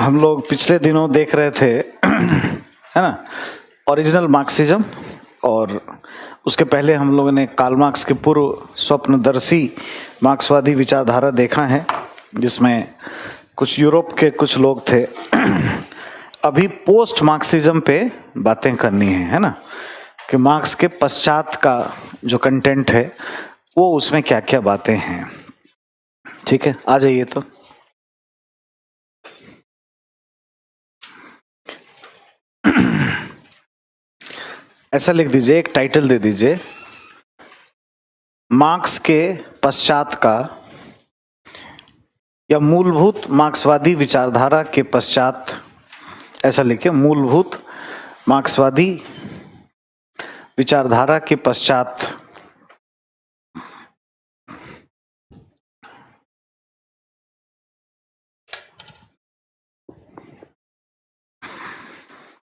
हम लोग पिछले दिनों देख रहे थे है ना, ओरिजिनल मार्क्सिज्म, और उसके पहले हम लोगों ने कार्ल मार्क्स के पूर्व स्वप्नदर्शी मार्क्सवादी विचारधारा देखा है, जिसमें कुछ यूरोप के कुछ लोग थे। अभी पोस्ट मार्क्सिज्म पे बातें करनी है ना, कि मार्क्स के पश्चात का जो कंटेंट है वो उसमें क्या क्या बातें हैं। ठीक है, आ जाइए। तो ऐसा लिख दीजिए, एक टाइटल दे दीजिए, मार्क्स के पश्चात का, या मूलभूत मार्क्सवादी विचारधारा के पश्चात, ऐसा लिखिए, मूलभूत मार्क्सवादी विचारधारा के पश्चात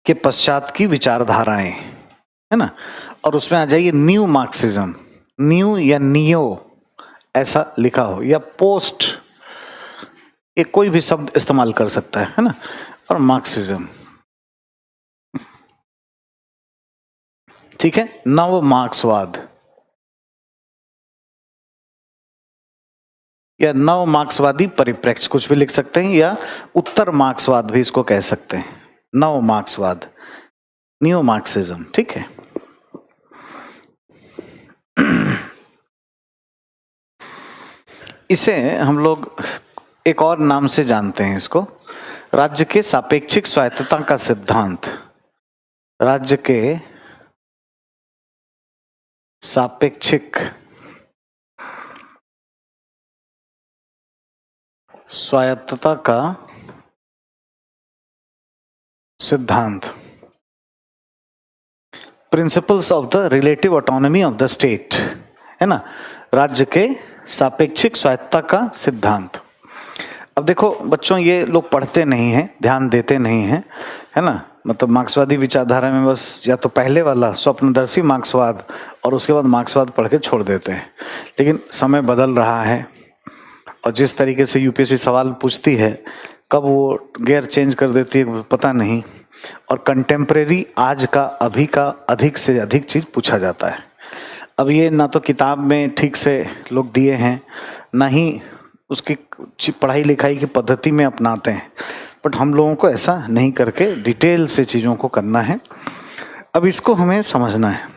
के पश्चात की विचारधाराएं, है ना। और उसमें आ जाइए न्यू मार्क्सिज्म, न्यू या नियो ऐसा लिखा हो, या पोस्ट, ये कोई भी शब्द इस्तेमाल कर सकता है ना। और मार्क्सिज्म, ठीक है। नव मार्क्सवाद या नव मार्क्सवादी परिप्रेक्ष्य, कुछ भी लिख सकते हैं, या उत्तर मार्क्सवाद भी इसको कह सकते हैं। नव मार्क्सवाद, न्यू मार्क्सिज्म, ठीक है। इसे हम लोग एक और नाम से जानते हैं, इसको राज्य के सापेक्षिक स्वायत्तता का सिद्धांत। राज्य के सापेक्षिक स्वायत्तता का सिद्धांत, principles of the relative autonomy of the state, है ना। राज्य के सापेक्षिक स्वायत्तता का सिद्धांत। अब देखो बच्चों, ये लोग पढ़ते नहीं हैं, ध्यान देते नहीं हैं, है ना। मतलब मार्क्सवादी विचारधारा में बस या तो पहले वाला स्वप्नदर्शी मार्क्सवाद और उसके बाद मार्क्सवाद पढ़ के छोड़ देते हैं। लेकिन समय बदल रहा है, और जिस तरीके से यूपीएससी सवाल पूछती है, कब वो गियर चेंज कर देती है पता नहीं, और कंटेम्प्रेरी आज का, अभी का अधिक से अधिक चीज़ पूछा जाता है। अब ये ना तो किताब में ठीक से लोग दिए हैं, ना ही उसकी पढ़ाई लिखाई की पद्धति में अपनाते हैं, बट हम लोगों को ऐसा नहीं करके डिटेल से चीज़ों को करना है। अब इसको हमें समझना है,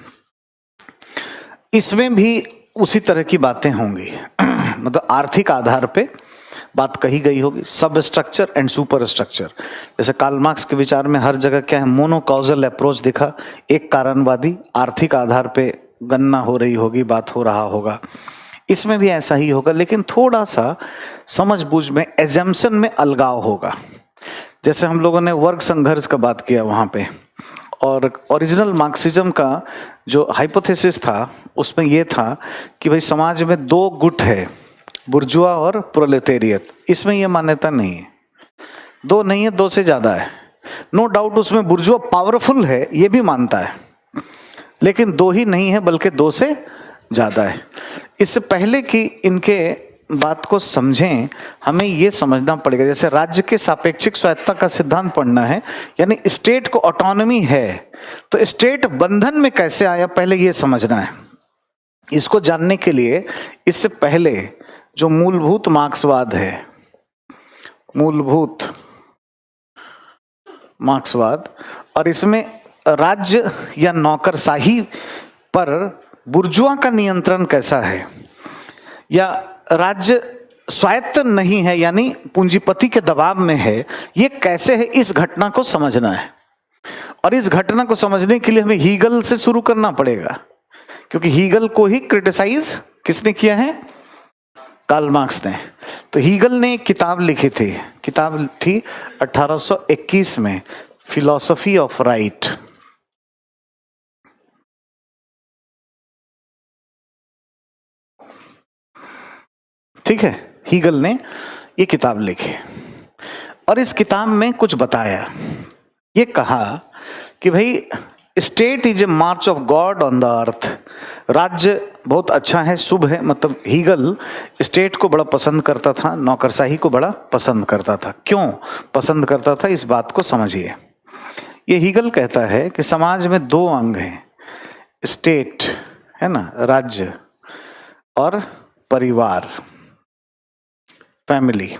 इसमें भी उसी तरह की बातें होंगी। मतलब आर्थिक आधार पे बात कही गई होगी, सब स्ट्रक्चर एंड सुपर स्ट्रक्चर। जैसे कार्ल मार्क्स के विचार में हर जगह क्या है, मोनोकॉजल अप्रोच दिखा, एक कारणवादी आर्थिक आधार पे गणना हो रही होगी, बात हो रहा होगा। इसमें भी ऐसा ही होगा, लेकिन थोड़ा सा समझबूझ में, एजम्पशन में अलगाव होगा। जैसे हम लोगों ने वर्ग संघर्ष का बात किया वहाँ पे, और ओरिजिनल मार्क्सिज्म का जो हाइपोथेसिस था उसमें ये था कि भाई समाज में दो गुट है, बुर्जुआ और प्रोलेटेरियत। इसमें ये मान्यता नहीं है, दो नहीं है, दो से ज्यादा है। नो डाउट उसमें बुर्जुआ पावरफुल है, ये भी मानता है, लेकिन दो ही नहीं है बल्कि दो से ज्यादा है। इससे पहले कि इनके बात को समझें, हमें ये समझना पड़ेगा, जैसे राज्य के सापेक्षिक स्वायत्तता का सिद्धांत पढ़ना है, यानी स्टेट को ऑटोनॉमी है, तो स्टेट बंधन में कैसे आया पहले ये समझना है। इसको जानने के लिए इससे पहले जो मूलभूत मार्क्सवाद है, मूलभूत मार्क्सवाद, और इसमें राज्य या नौकरशाही पर बुर्जुआ का नियंत्रण कैसा है, या राज्य स्वायत्त नहीं है यानी पूंजीपति के दबाव में है, ये कैसे है, इस घटना को समझना है। और इस घटना को समझने के लिए हमें हीगल से शुरू करना पड़ेगा, क्योंकि हीगल को ही क्रिटिसाइज किसने किया है, कार्ल मार्क्स ने। तो हीगल ने एक किताब लिखी थी, किताब थी 1821 में, फिलॉसफी ऑफ राइट। ठीक है, हीगल ने ये किताब लिखी, और इस किताब में कुछ बताया, ये कहा कि भाई state is a March of God on the earth. राज्य बहुत अच्छा है, शुभ है। मतलब हीगल स्टेट को बड़ा पसंद करता था, नौकरशाही को बड़ा पसंद करता था। क्यों पसंद करता था, इस बात को समझिए। ये हीगल कहता है कि समाज में दो अंग हैं, स्टेट है ना, राज्य, और परिवार, फैमिली।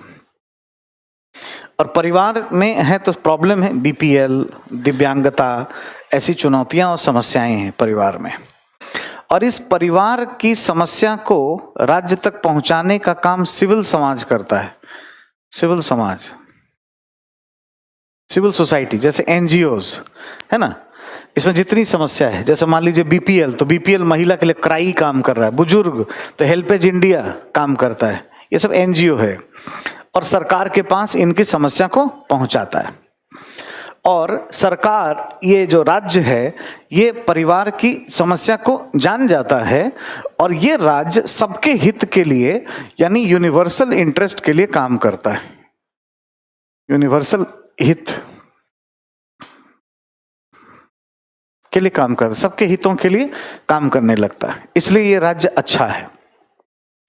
और परिवार में है तो प्रॉब्लम है, बीपीएल, दिव्यांगता, ऐसी चुनौतियां और समस्याएं हैं परिवार में। और इस परिवार की समस्या को राज्य तक पहुंचाने का काम सिविल समाज करता है। सिविल समाज, सिविल सोसाइटी, जैसे एनजीओज है ना, इसमें जितनी समस्या है, जैसे मान लीजिए बीपीएल, तो बीपीएल महिला के लिए क्राई काम कर रहा है, बुजुर्ग तो हेल्पेज इंडिया काम करता है, ये सब एनजीओ है। और सरकार के पास इनकी समस्या को पहुंचाता है। और सरकार, ये जो राज्य है, ये परिवार की समस्या को जान जाता है और ये राज्य सबके हित के लिए, यानी यूनिवर्सल इंटरेस्ट के लिए काम करता है। यूनिवर्सल हित के लिए काम करता है, सबके हितों के लिए काम करने लगता है, इसलिए ये राज्य अच्छा है।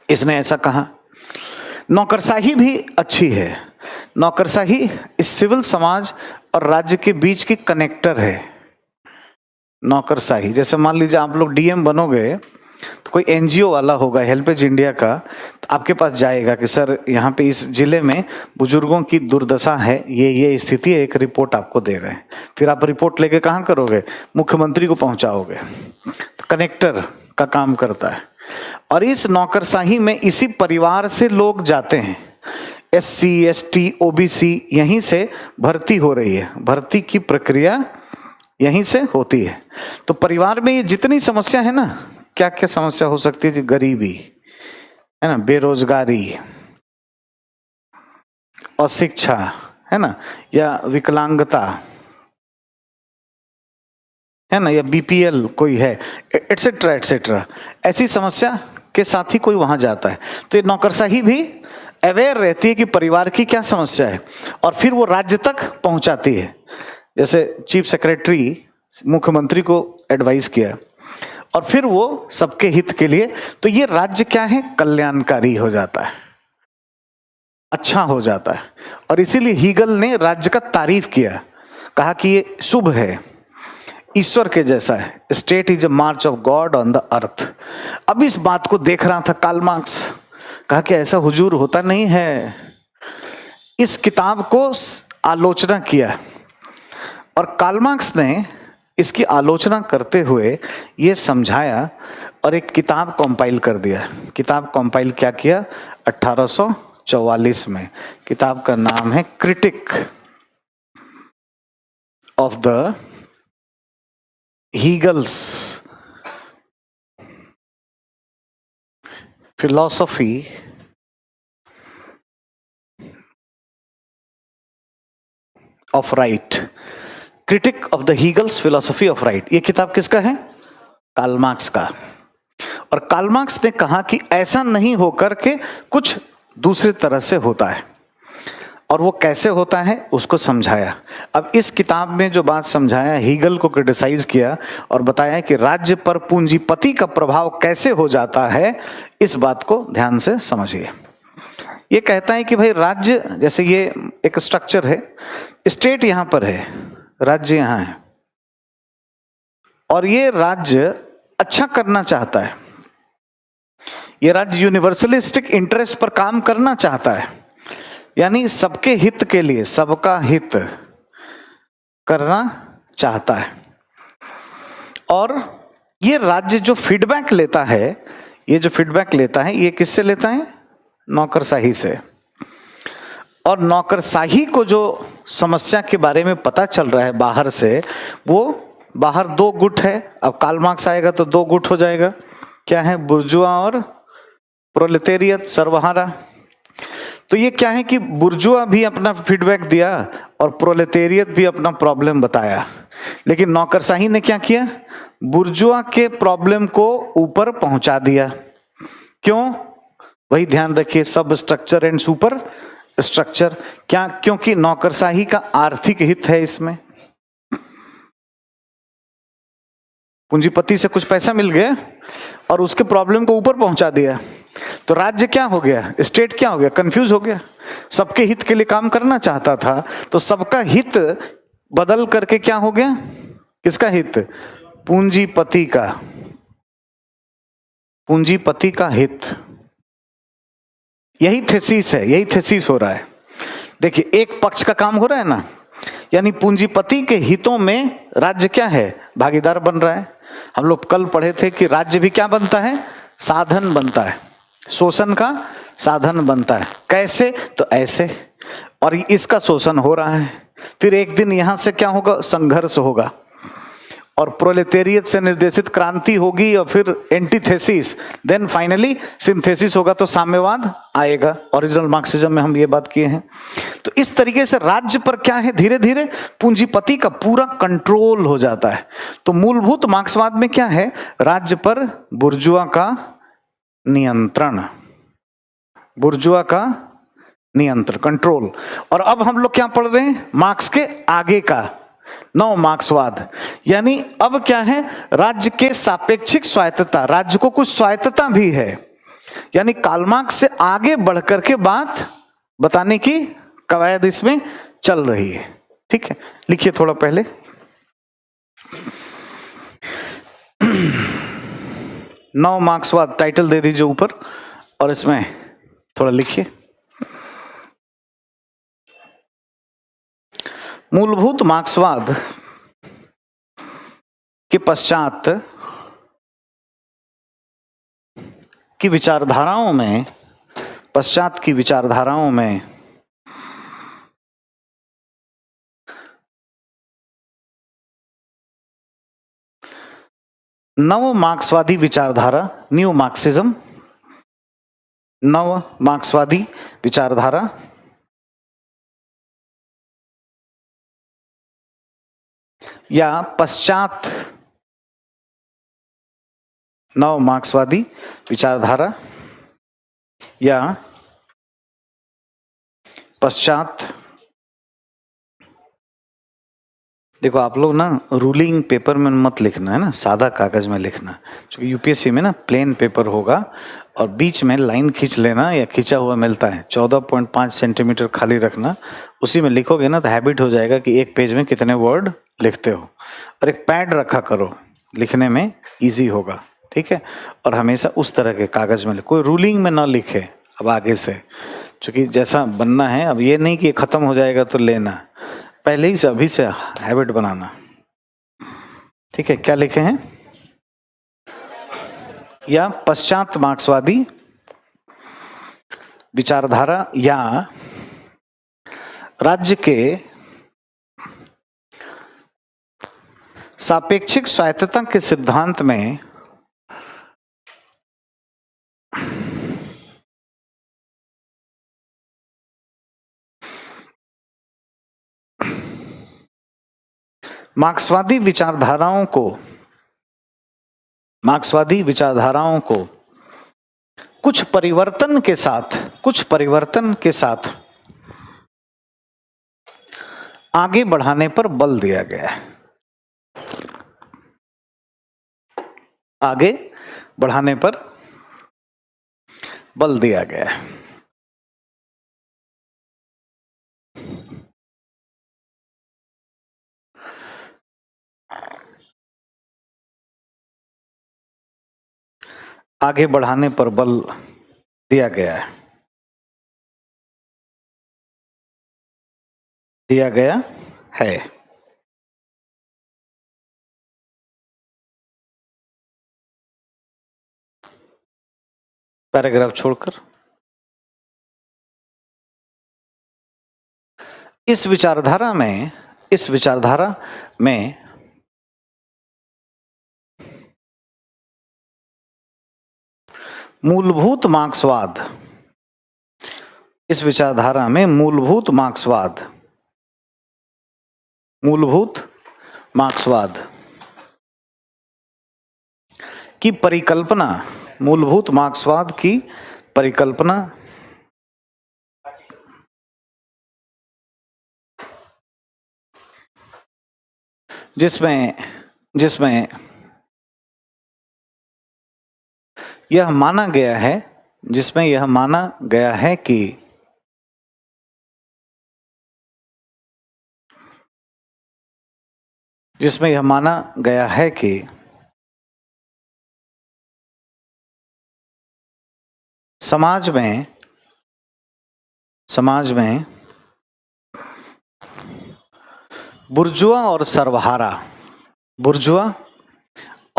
इसने ऐसा कहा। नौकरशाही भी अच्छी है। नौकरशाही इस सिविल समाज और राज्य के बीच की कनेक्टर है। नौकरशाही, जैसे मान लीजिए आप लोग डीएम बनोगे तो कोई एनजीओ वाला होगा, हेल्पेज इंडिया का, तो आपके पास जाएगा कि सर यहाँ पे इस जिले में बुजुर्गों की दुर्दशा है, ये स्थिति है, एक रिपोर्ट आपको दे रहे हैं। फिर आप रिपोर्ट लेके कहाँ करोगे, मुख्यमंत्री को पहुँचाओगे। तो कनेक्टर का काम करता है। और इस नौकरशाही में इसी परिवार से लोग जाते हैं। एससी, एसटी, ओबीसी, यहीं से भर्ती हो रही है, भर्ती की प्रक्रिया यहीं से होती है। तो परिवार में ये जितनी समस्या है ना, क्या क्या समस्या हो सकती है, गरीबी है ना, बेरोजगारी, अशिक्षा है ना, या विकलांगता है ना, या बीपीएल कोई है, एटसेट्रा एटसेट्रा, ऐसी समस्या के साथ ही कोई वहां जाता है। तो ये नौकरशाही भी अवेयर रहती है कि परिवार की क्या समस्या है और फिर वो राज्य तक पहुंचाती है। जैसे चीफ सेक्रेटरी मुख्यमंत्री को एडवाइस किया और फिर वो सबके हित के लिए, तो ये राज्य क्या है, कल्याणकारी हो जाता है, अच्छा हो जाता है। और इसीलिए हीगल ने राज्य का तारीफ किया, कहा कि ये शुभ है, ईश्वर के जैसा है। State is a March of God on the earth. अब इस बात को देख रहा था कार्ल मार्क्स, कहा कि ऐसा हुजूर होता नहीं है। इस किताब को आलोचना किया और कार्ल मार्क्स ने इसकी आलोचना करते हुए ये समझाया और एक किताब कंपाइल कर दिया। किताब कंपाइल क्या किया, 1844 में। किताब का नाम है critique of the Hegel's philosophy of right. Critique of the Hegel's philosophy of right. ये किताब किसका है, कार्ल मार्क्स का। और कार्ल मार्क्स ने कहा कि ऐसा नहीं होकर के कुछ दूसरे तरह से होता है, और वो कैसे होता है उसको समझाया। अब इस किताब में जो बात समझाया, हीगल को क्रिटिसाइज किया और बताया कि राज्य पर पूंजीपति का प्रभाव कैसे हो जाता है, इस बात को ध्यान से समझिए। ये कहता है कि भाई राज्य, जैसे ये एक स्ट्रक्चर है, स्टेट यहां पर है, राज्य यहां है, और ये राज्य अच्छा करना चाहता है। ये राज्य यूनिवर्सलिस्टिक इंटरेस्ट पर काम करना चाहता है, यानी सबके हित के लिए, सबका हित करना चाहता है। और ये राज्य जो फीडबैक लेता है, ये जो फीडबैक लेता है, ये किससे लेता है, नौकरशाही से। और नौकरशाही को जो समस्या के बारे में पता चल रहा है बाहर से, वो बाहर दो गुट है। अब कार्ल मार्क्स आएगा तो दो गुट हो जाएगा, क्या है, बुर्जुआ और प्रोलेटेरियत, सर्वहारा। तो ये क्या है कि बुर्जुआ भी अपना फीडबैक दिया और प्रोलेटेरियत भी अपना प्रॉब्लम बताया, लेकिन नौकरशाही ने क्या किया, बुर्जुआ के प्रॉब्लम को ऊपर पहुंचा दिया। क्यों, वही ध्यान रखिए, सब स्ट्रक्चर एंड सुपर स्ट्रक्चर। क्या, क्योंकि नौकरशाही का आर्थिक हित है इसमें। पूंजीपति से कुछ पैसा मिल गया और उसके प्रॉब्लम को ऊपर पहुंचा दिया, तो राज्य क्या हो गया, स्टेट क्या हो गया, कंफ्यूज हो गया। सबके हित के लिए काम करना चाहता था, तो सबका हित बदल करके क्या हो गया, किसका हित, पूंजीपति का, पूंजीपति का हित। यही थेसिस है, यही थेसिस हो रहा है। देखिए एक पक्ष का काम हो रहा है ना, यानी पूंजीपति के हितों में राज्य क्या है, भागीदार बन रहा है। हम लोग कल पढ़े थे कि राज्य भी क्या बनता है, साधन बनता है, शोषण का साधन बनता है। कैसे, तो ऐसे, और इसका शोषण हो रहा है। फिर एक दिन यहां से क्या होगा, संघर्ष होगा और प्रोलेटेरियत से निर्देशित क्रांति होगी और फिर एंटीथेसिस, देन फाइनली सिंथेसिस होगा, तो साम्यवाद आएगा। ओरिजिनल मार्क्सिज्म में हम ये बात किए हैं। तो इस तरीके से राज्य पर क्या है, धीरे धीरे पूंजीपति का पूरा कंट्रोल हो जाता है। तो मूलभूत मार्क्सवाद में क्या है, राज्य पर बुर्जुआ का नियंत्रण, बुर्जुआ का नियंत्रण, कंट्रोल। और अब हम लोग क्या पढ़ रहे हैं, मार्क्स के आगे का नव मार्क्सवाद, यानी अब क्या है, राज्य के सापेक्षिक स्वायत्तता, राज्य को कुछ स्वायत्तता भी है, यानी कार्ल मार्क्स से आगे बढ़कर के बात बताने की कवायद इसमें चल रही है। ठीक है, लिखिए थोड़ा पहले। नव मार्क्सवाद टाइटल दे दीजिए ऊपर और इसमें थोड़ा लिखिए। मूलभूत मार्क्सवाद के पश्चात की विचारधाराओं में, पश्चात की विचारधाराओं में नव मार्क्सवादी विचारधारा, न्यू मार्क्सिज्म, नव मार्क्सवादी विचारधारा या पश्चात नव मार्क्सवादी विचारधारा या पश्चात, देखो आप लोग ना रूलिंग पेपर में मत लिखना है ना, सादा कागज में लिखना, क्योंकि यूपीएससी में ना प्लेन पेपर होगा और बीच में लाइन खींच लेना या खींचा हुआ मिलता है, 14.5 सेंटीमीटर खाली रखना, उसी में लिखोगे ना तो हैबिट हो जाएगा कि एक पेज में कितने वर्ड लिखते हो। और एक पैड रखा करो, लिखने में ईजी होगा। ठीक है, और हमेशा उस तरह के कागज में, कोई रूलिंग में ना लिखे अब आगे से, क्योंकि जैसा बनना है, अब ये नहीं कि खत्म हो जाएगा तो लेना, पहले ही से अभी से हैबिट बनाना। ठीक है, क्या लिखे हैं, या पश्चात मार्क्सवादी विचारधारा या राज्य के सापेक्षिक स्वायत्तता के सिद्धांत में मार्क्सवादी विचारधाराओं को कुछ परिवर्तन के साथ आगे बढ़ाने पर बल दिया गया है, आगे बढ़ाने पर बल दिया गया है। आगे बढ़ाने पर बल दिया गया है, दिया गया है। पैराग्राफ छोड़कर इस विचारधारा में मूलभूत मार्क्सवाद की परिकल्पना, मूलभूत मार्क्सवाद की परिकल्पना जिसमें यह माना गया है, जिसमें यह माना गया है कि जिसमें यह माना गया है कि समाज में बुर्जुआ और सर्वहारा, बुर्जुआ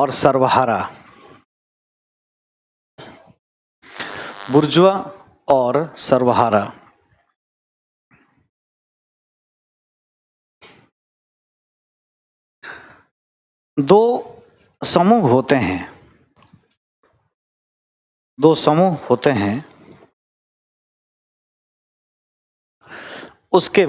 और सर्वहारा, बुर्जुआ और सर्वहारा दो समूह होते हैं, दो समूह होते हैं। उसके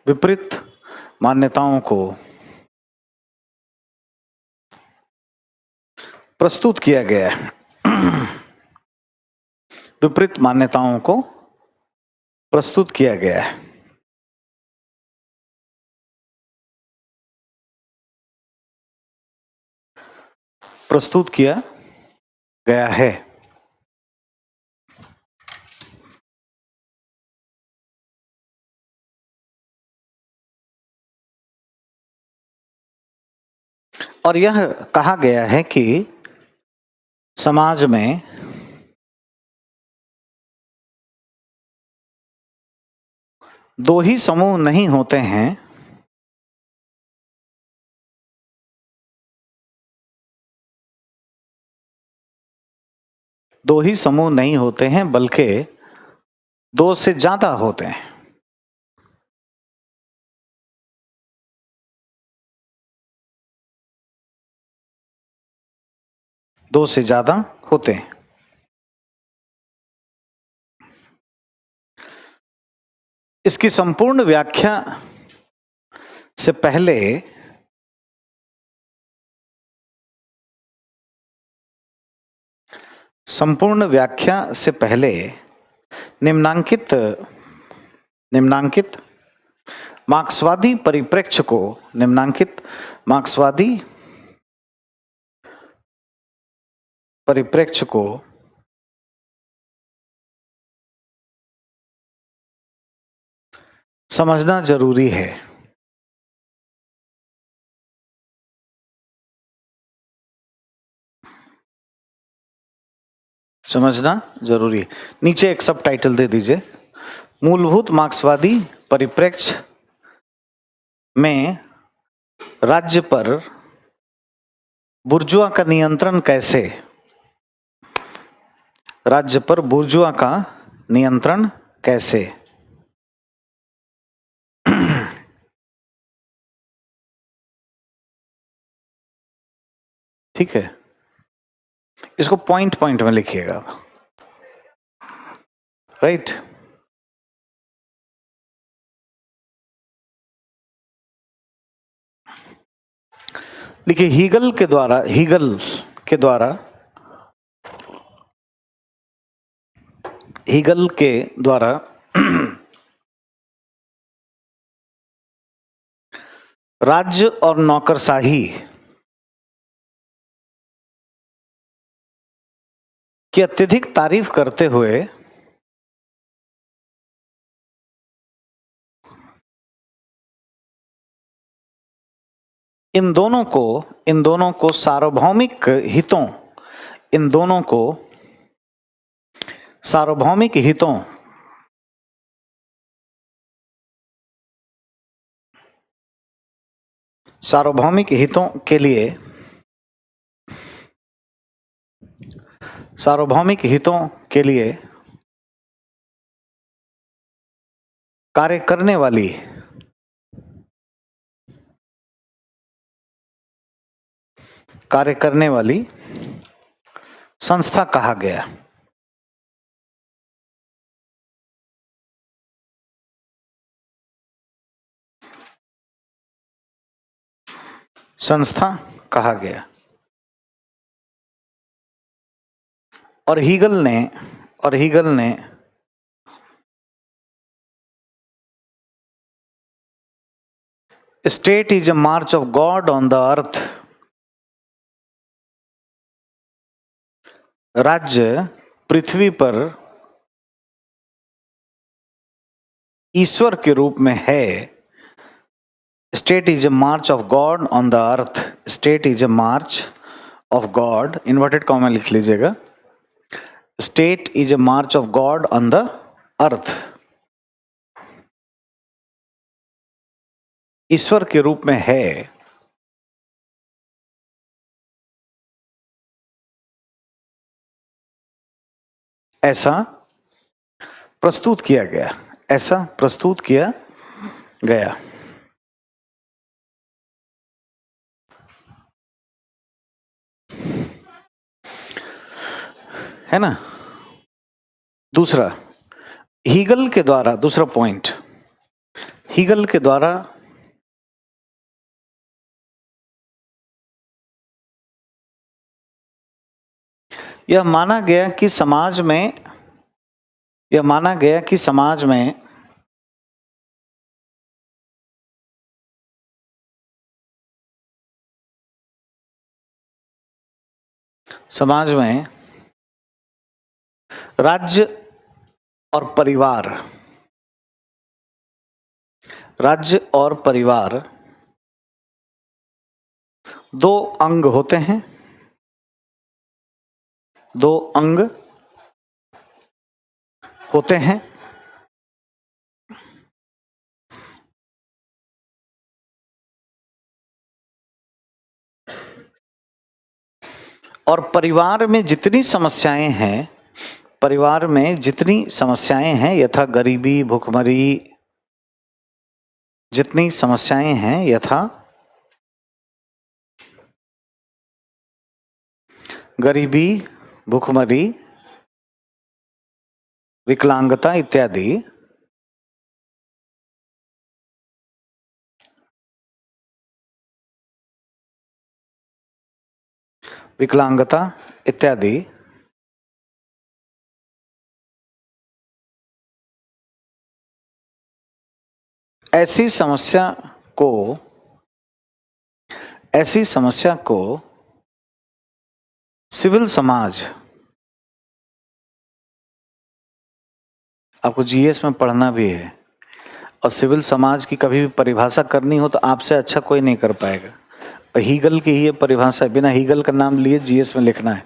विपरीत मान्यताओं को प्रस्तुत किया गया है। विपरीत मान्यताओं को प्रस्तुत किया गया है। प्रस्तुत किया गया है। और यह कहा गया है कि समाज में दो ही समूह नहीं होते हैं, दो ही समूह नहीं होते हैं, बल्कि दो से ज्यादा होते हैं। दो से ज्यादा होते हैं। इसकी संपूर्ण व्याख्या से पहले निम्नांकित मार्क्सवादी परिप्रेक्ष्य को समझना जरूरी है। समझना जरूरी है। नीचे एक सब टाइटल दे दीजिए, मूलभूत मार्क्सवादी परिप्रेक्ष्य में राज्य पर बुर्जुआ का नियंत्रण कैसे, राज्य पर बुर्जुआ का नियंत्रण कैसे। ठीक है, इसको पॉइंट पॉइंट में लिखिएगा, राइट। देखिए, हीगल के द्वारा राज्य और नौकरशाही की अत्यधिक तारीफ करते हुए इन दोनों को सार्वभौमिक हितों के लिए कार्य करने वाली संस्था कहा गया। संस्था कहा गया। और हीगल ने State is a march of God on the earth. राज्य पृथ्वी पर ईश्वर के रूप में है. State is a march of God on the earth. State is a march of God. Inverted comma लिख लीजिएगा. State is a march of God on the earth. ईश्वर के रूप में है. ऐसा प्रस्तुत किया गया. ऐसा प्रस्तुत किया गया. है ना. दूसरा, हीगल के द्वारा, दूसरा पॉइंट, हीगल के द्वारा यह माना गया कि समाज में, यह माना गया कि समाज में राज्य और परिवार, राज्य और परिवार दो अंग होते हैं. दो अंग होते हैं. और परिवार में जितनी समस्याएं हैं, परिवार में जितनी समस्याएं हैं, यथा गरीबी, भूखमरी, जितनी समस्याएं हैं, यथा गरीबी, भूखमरी, विकलांगता इत्यादि, विकलांगता इत्यादि ऐसी समस्या को सिविल समाज, आपको जीएस में पढ़ना भी है, और सिविल समाज की कभी भी परिभाषा करनी हो तो आपसे अच्छा कोई नहीं कर पाएगा. हीगल की ही परिभाषा, बिना हीगल का नाम लिए जीएस में लिखना है.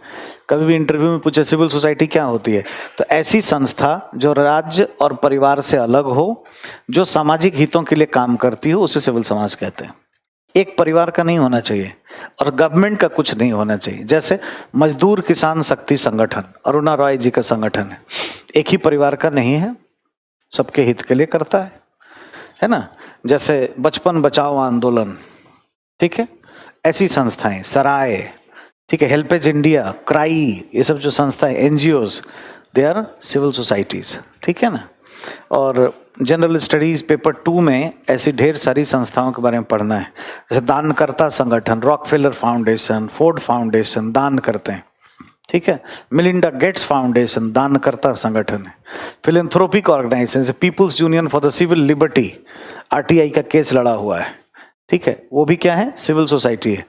कभी भी इंटरव्यू में पूछे सिविल सोसाइटी क्या होती है, तो ऐसी संस्था जो राज्य और परिवार से अलग हो, जो सामाजिक हितों के लिए काम करती हो, उसे सिविल समाज कहते हैं. एक परिवार का नहीं होना चाहिए और गवर्नमेंट का कुछ नहीं होना चाहिए. जैसे मजदूर किसान शक्ति संगठन, अरुणा रॉय जी का संगठन है, एक ही परिवार का नहीं है, सबके हित के लिए करता है ना. जैसे बचपन बचाओ आंदोलन, ठीक है, ऐसी संस्थाएं, सराय, ठीक है, हेल्पेज इंडिया, क्राई, ये सब जो संस्थाएं, NGOs, they are civil societies. ठीक है ना. और जनरल स्टडीज पेपर 2 में ऐसी ढेर सारी संस्थाओं के बारे में पढ़ना है. जैसे दानकर्ता संगठन, रॉकफेलर फाउंडेशन, फोर्ड फाउंडेशन दान करते हैं. ठीक है. मिलिंडा गेट्स फाउंडेशन दानकर्ता संगठन है. Philanthropic organisation, people's union for the civil liberty, RTI का केस लड़ा हुआ है. ठीक है, वो भी क्या है, सिविल सोसाइटी है.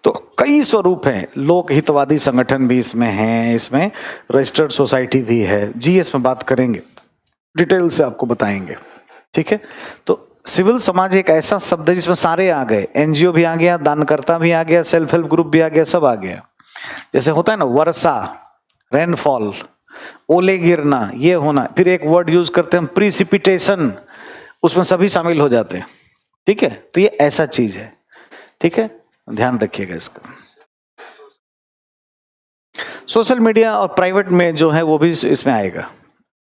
तो कई स्वरूप हैं. लोक हितवादी संगठन भी इसमें हैं, इसमें रजिस्टर्ड सोसाइटी भी है. जीएस में बात करेंगे, डिटेल से आपको बताएंगे. ठीक है. तो सिविल समाज एक ऐसा शब्द है जिसमें सारे आ गए. एनजीओ भी आ गया, दानकर्ता भी आ गया, सेल्फ हेल्प ग्रुप भी आ गया, सब आ गया. जैसे होता है ना वर्षा, रेनफॉल, ओले गिरना, ये होना. फिर एक वर्ड यूज करते हैं प्रीसिपिटेशन, उसमें सभी शामिल हो जाते हैं. ठीक है. तो ये ऐसा चीज है. ठीक है, ध्यान रखिएगा इसका. सोशल मीडिया और प्राइवेट में जो है वो भी इसमें आएगा,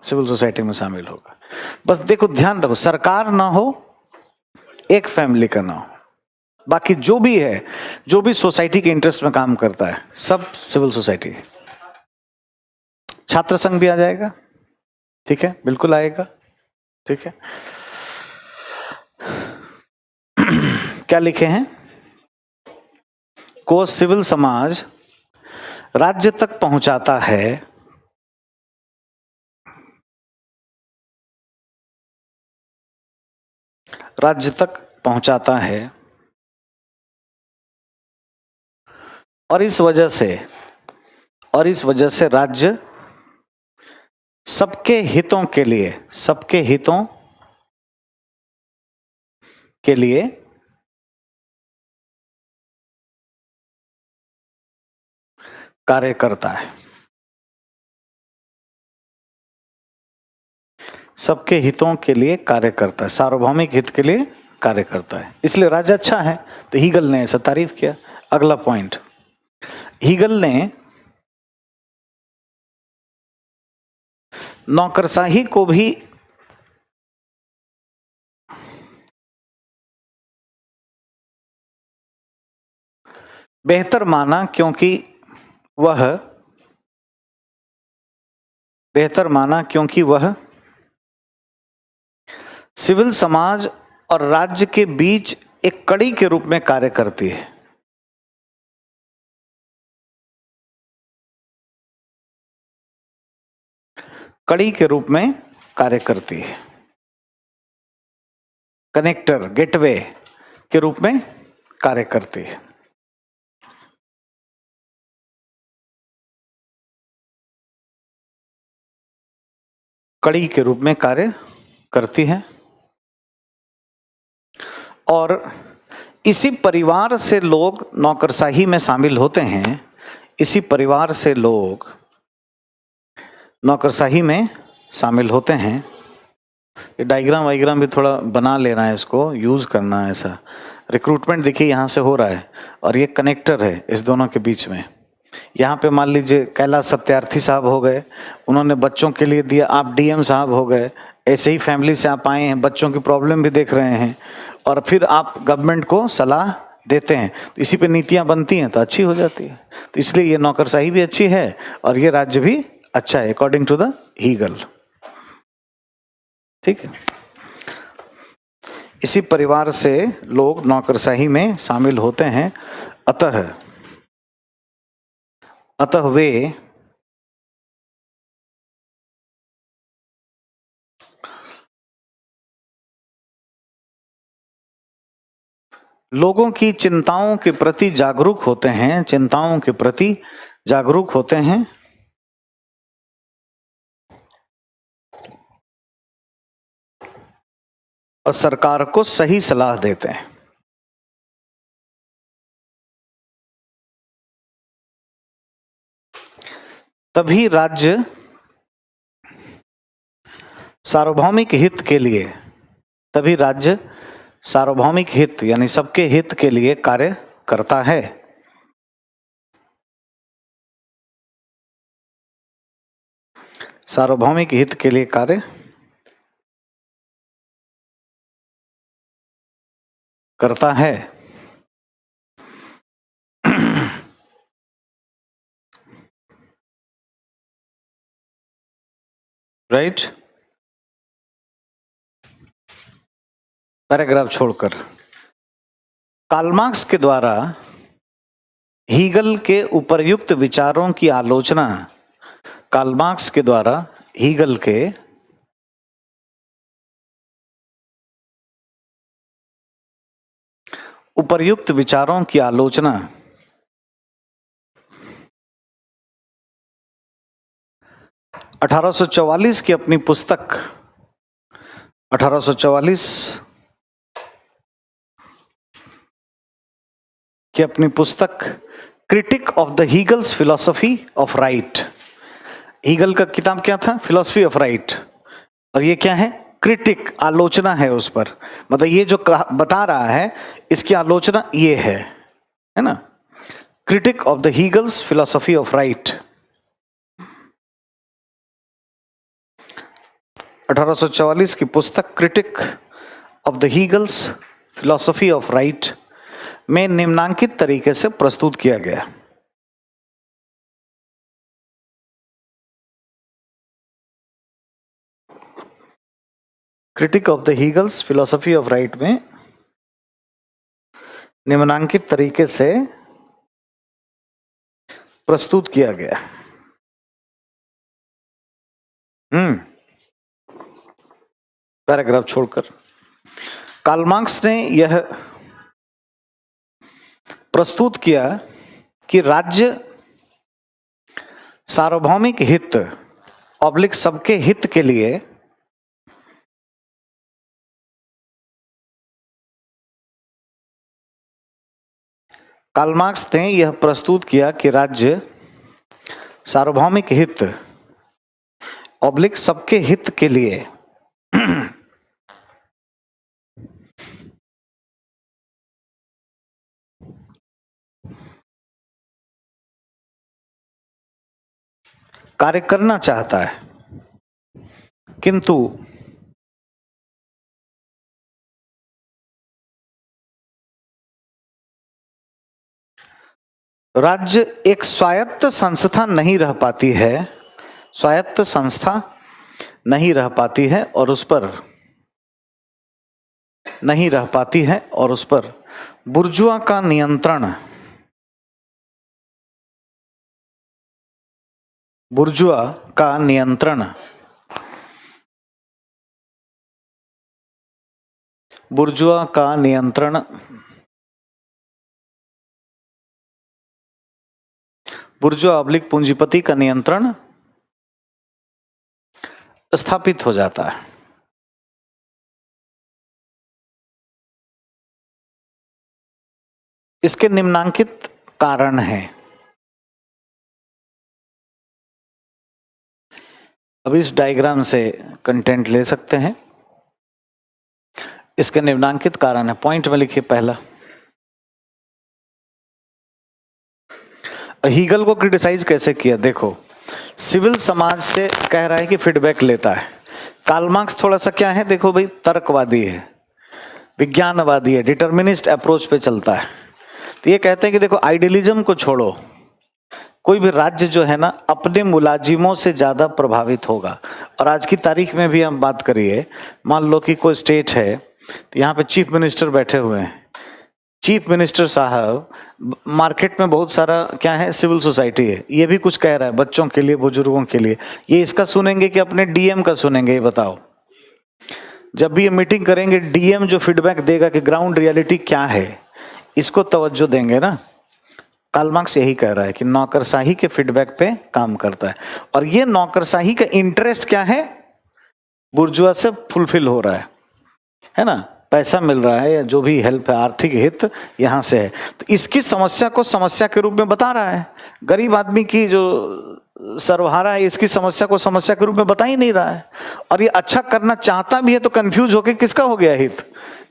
सिविल सोसाइटी में शामिल होगा. बस देखो, ध्यान रखो, सरकार ना हो, एक फैमिली का ना हो, बाकी जो भी है, जो भी सोसाइटी के इंटरेस्ट में काम करता है, सब सिविल सोसाइटी. छात्र संघ भी आ जाएगा. ठीक है, बिल्कुल आएगा. ठीक है. क्या लिखे हैं, को सिविल समाज राज्य तक पहुंचाता है, राज्य तक पहुंचाता है, और इस वजह से राज्य सबके हितों के लिए कार्य करता है, सबके हितों के लिए कार्य करता है, सार्वभौमिक हित के लिए कार्य करता है, इसलिए राज्य अच्छा है। तो हीगल ने ऐसा तारीफ किया। अगला पॉइंट, हीगल ने नौकरशाही को भी बेहतर माना क्योंकि वह सिविल समाज और राज्य के बीच एक कड़ी के रूप में कार्य करती है। कड़ी के रूप में कार्य करती है, कनेक्टर, गेटवे के रूप में कार्य करती है। कड़ी के रूप में कार्य करती है, और इसी परिवार से लोग नौकरशाही में शामिल होते हैं। इसी परिवार से लोग नौकरशाही में शामिल होते हैं। ये डायग्राम भी थोड़ा बना लेना है, इसको यूज करना है। ऐसा रिक्रूटमेंट देखिए यहाँ से हो रहा है, और ये कनेक्टर है इस दोनों के बीच में। यहाँ पे मान लीजिए कैलाश सत्यार्थी साहब हो गए, उन्होंने बच्चों के लिए दिया, आप डीएम साहब हो गए। ऐसे ही फैमिली से आप आए हैं, बच्चों की प्रॉब्लम भी देख रहे हैं, और फिर आप गवर्नमेंट को सलाह देते हैं, तो इसी पे नीतियां बनती हैं तो अच्छी हो जाती है। तो इसलिए ये नौकरशाही भी अच्छी है और ये राज्य भी अच्छा है, अकॉर्डिंग टू द हीगल। ठीक है, इसी परिवार से लोग नौकरशाही में शामिल होते हैं, अतः वे लोगों की चिंताओं के प्रति जागरूक होते हैं, और सरकार को सही सलाह देते हैं। तभी राज्य सार्वभौमिक हित यानी सबके हित के लिए कार्य करता है। सार्वभौमिक हित के लिए कार्य करता है। राइट, पैराग्राफ छोड़कर कार्ल मार्क्स के द्वारा हीगल के उपर्युक्त विचारों की आलोचना, कार्ल मार्क्स के द्वारा हीगल के उपर्युक्त विचारों की आलोचना 1844 की अपनी पुस्तक 1844 की अपनी पुस्तक critique of the Hegel's philosophy of right. Hegel का किताब क्या था? Philosophy of right. और ये क्या है? क्रिटिक, आलोचना है उस पर। मतलब ये जो बता रहा है इसकी आलोचना ये है ना। Critique of the Hegel's philosophy of right 1844 की पुस्तक critique of the Hegel's philosophy of right में निम्नांकित तरीके से प्रस्तुत किया गया। Critique of the Hegel's philosophy of right में निम्नांकित तरीके से प्रस्तुत किया गया। पैराग्राफ छोड़कर कार्ल मार्क्स ने यह प्रस्तुत किया कि राज्य सार्वभौमिक हित ऑब्लिक सबके हित के लिए कार्ल मार्क्स ने यह प्रस्तुत किया कि राज्य सार्वभौमिक हित ऑब्लिक सबके हित के लिए कार्य करना चाहता है, किंतु राज्य एक स्वायत्त संस्था नहीं रह पाती है, स्वायत्त संस्था नहीं रह पाती है और उस पर नहीं रह पाती है और उस पर बुर्जुआ का नियंत्रण, बुर्जुआ का नियंत्रण, बुर्जुआ का नियंत्रण बुर्जुआ ऑब्लिक पूंजीपति का नियंत्रण स्थापित हो जाता है। इसके निम्नांकित कारण हैं। अब इस डायग्राम से कंटेंट ले सकते हैं। इसके निम्नांकित कारण है, पॉइंट में लिखिए। पहला, हीगल को क्रिटिसाइज कैसे किया, देखो सिविल समाज से कह रहा है कि फीडबैक लेता है। कार्ल मार्क्स थोड़ा सा क्या है, देखो भाई, तर्कवादी है, विज्ञानवादी है, डिटर्मिनिस्ट अप्रोच पे चलता है। तो ये कहते हैं कि देखो आइडियलिज्म को छोड़ो, कोई भी राज्य जो है ना अपने मुलाजिमों से ज्यादा प्रभावित होगा। और आज की तारीख में भी हम बात करिए, मान लो कि कोई स्टेट है, तो यहाँ पे चीफ मिनिस्टर बैठे हुए हैं। चीफ मिनिस्टर साहब, मार्केट में बहुत सारा क्या है, सिविल सोसाइटी है, ये भी कुछ कह रहा है बच्चों के लिए, बुजुर्गों के लिए। ये इसका सुनेंगे कि अपने डीएम का सुनेंगे, ये बताओ। जब भी ये मीटिंग करेंगे, डीएम जो फीडबैक देगा कि ग्राउंड रियलिटी क्या है, इसको तवज्जो देंगे ना। कार्ल मार्क्स यही कह रहा है कि नौकरशाही के फीडबैक पे काम करता है, और ये नौकरशाही का इंटरेस्ट क्या है, बुर्जुआ से फुलफिल हो रहा है ना, पैसा मिल रहा है या जो भी हेल्प है, आर्थिक हित यहाँ से है। तो इसकी समस्या को समस्या के रूप में बता रहा है। गरीब आदमी की जो सर्वहारा है, इसकी समस्या को समस्या के रूप में बता ही नहीं रहा है। और ये अच्छा करना चाहता भी है तो कंफ्यूज होके किसका हो गया हित,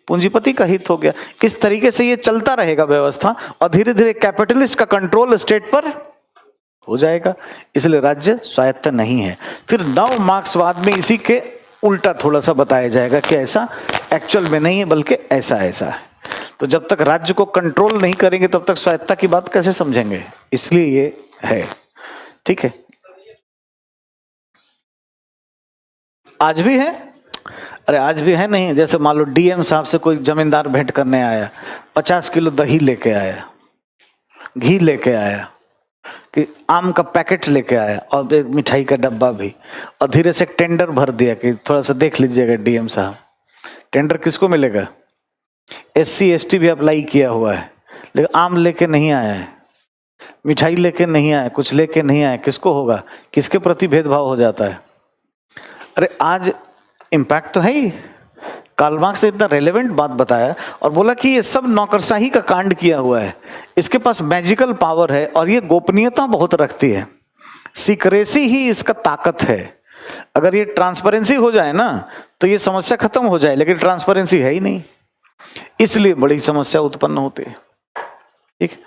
पूंजीपति का हित हो गया। इस तरीके से ये चलता रहेगा व्यवस्था, और धीरे धीरे कैपिटलिस्ट का कंट्रोल स्टेट पर हो जाएगा। इसलिए राज्य स्वायत्त नहीं है। फिर नव मार्क्सवाद में इसी के उल्टा थोड़ा सा बताया जाएगा कि ऐसा एक्चुअल में नहीं है, बल्कि ऐसा ऐसा है। तो जब तक राज्य को कंट्रोल नहीं करेंगे तब तक स्वायत्तता की बात कैसे समझेंगे, इसलिए ये है। ठीक है, आज भी है। अरे आज भी है नहीं, जैसे मान लो डीएम साहब से कोई जमींदार भेंट करने आया, 50 किलो दही लेके आया, घी लेके आया, कि आम का पैकेट लेके आया, और एक मिठाई का डब्बा भी, और धीरे से टेंडर भर दिया कि थोड़ा सा देख लीजिएगा डीएम साहब। टेंडर किसको मिलेगा, एससी एसटी भी अप्लाई किया हुआ है, लेकिन आम लेके नहीं आया है, मिठाई लेके नहीं आया, कुछ लेके नहीं आया, किसको होगा, किसके प्रति भेदभाव हो जाता है। अरे आज इम्पैक्ट तो है ही। कार्ल मार्क्स ने इतना रेलेवेंट बात बताया और बोला कि ये सब नौकरशाही का कांड किया हुआ है, इसके पास मैजिकल पावर है और ये गोपनीयता बहुत रखती है, सीक्रेसी ही इसका ताकत है। अगर ये ट्रांसपेरेंसी हो जाए ना तो ये समस्या खत्म हो जाए, लेकिन ट्रांसपेरेंसी है ही नहीं, इसलिए बड़ी समस्या उत्पन्न होती है। ठीक,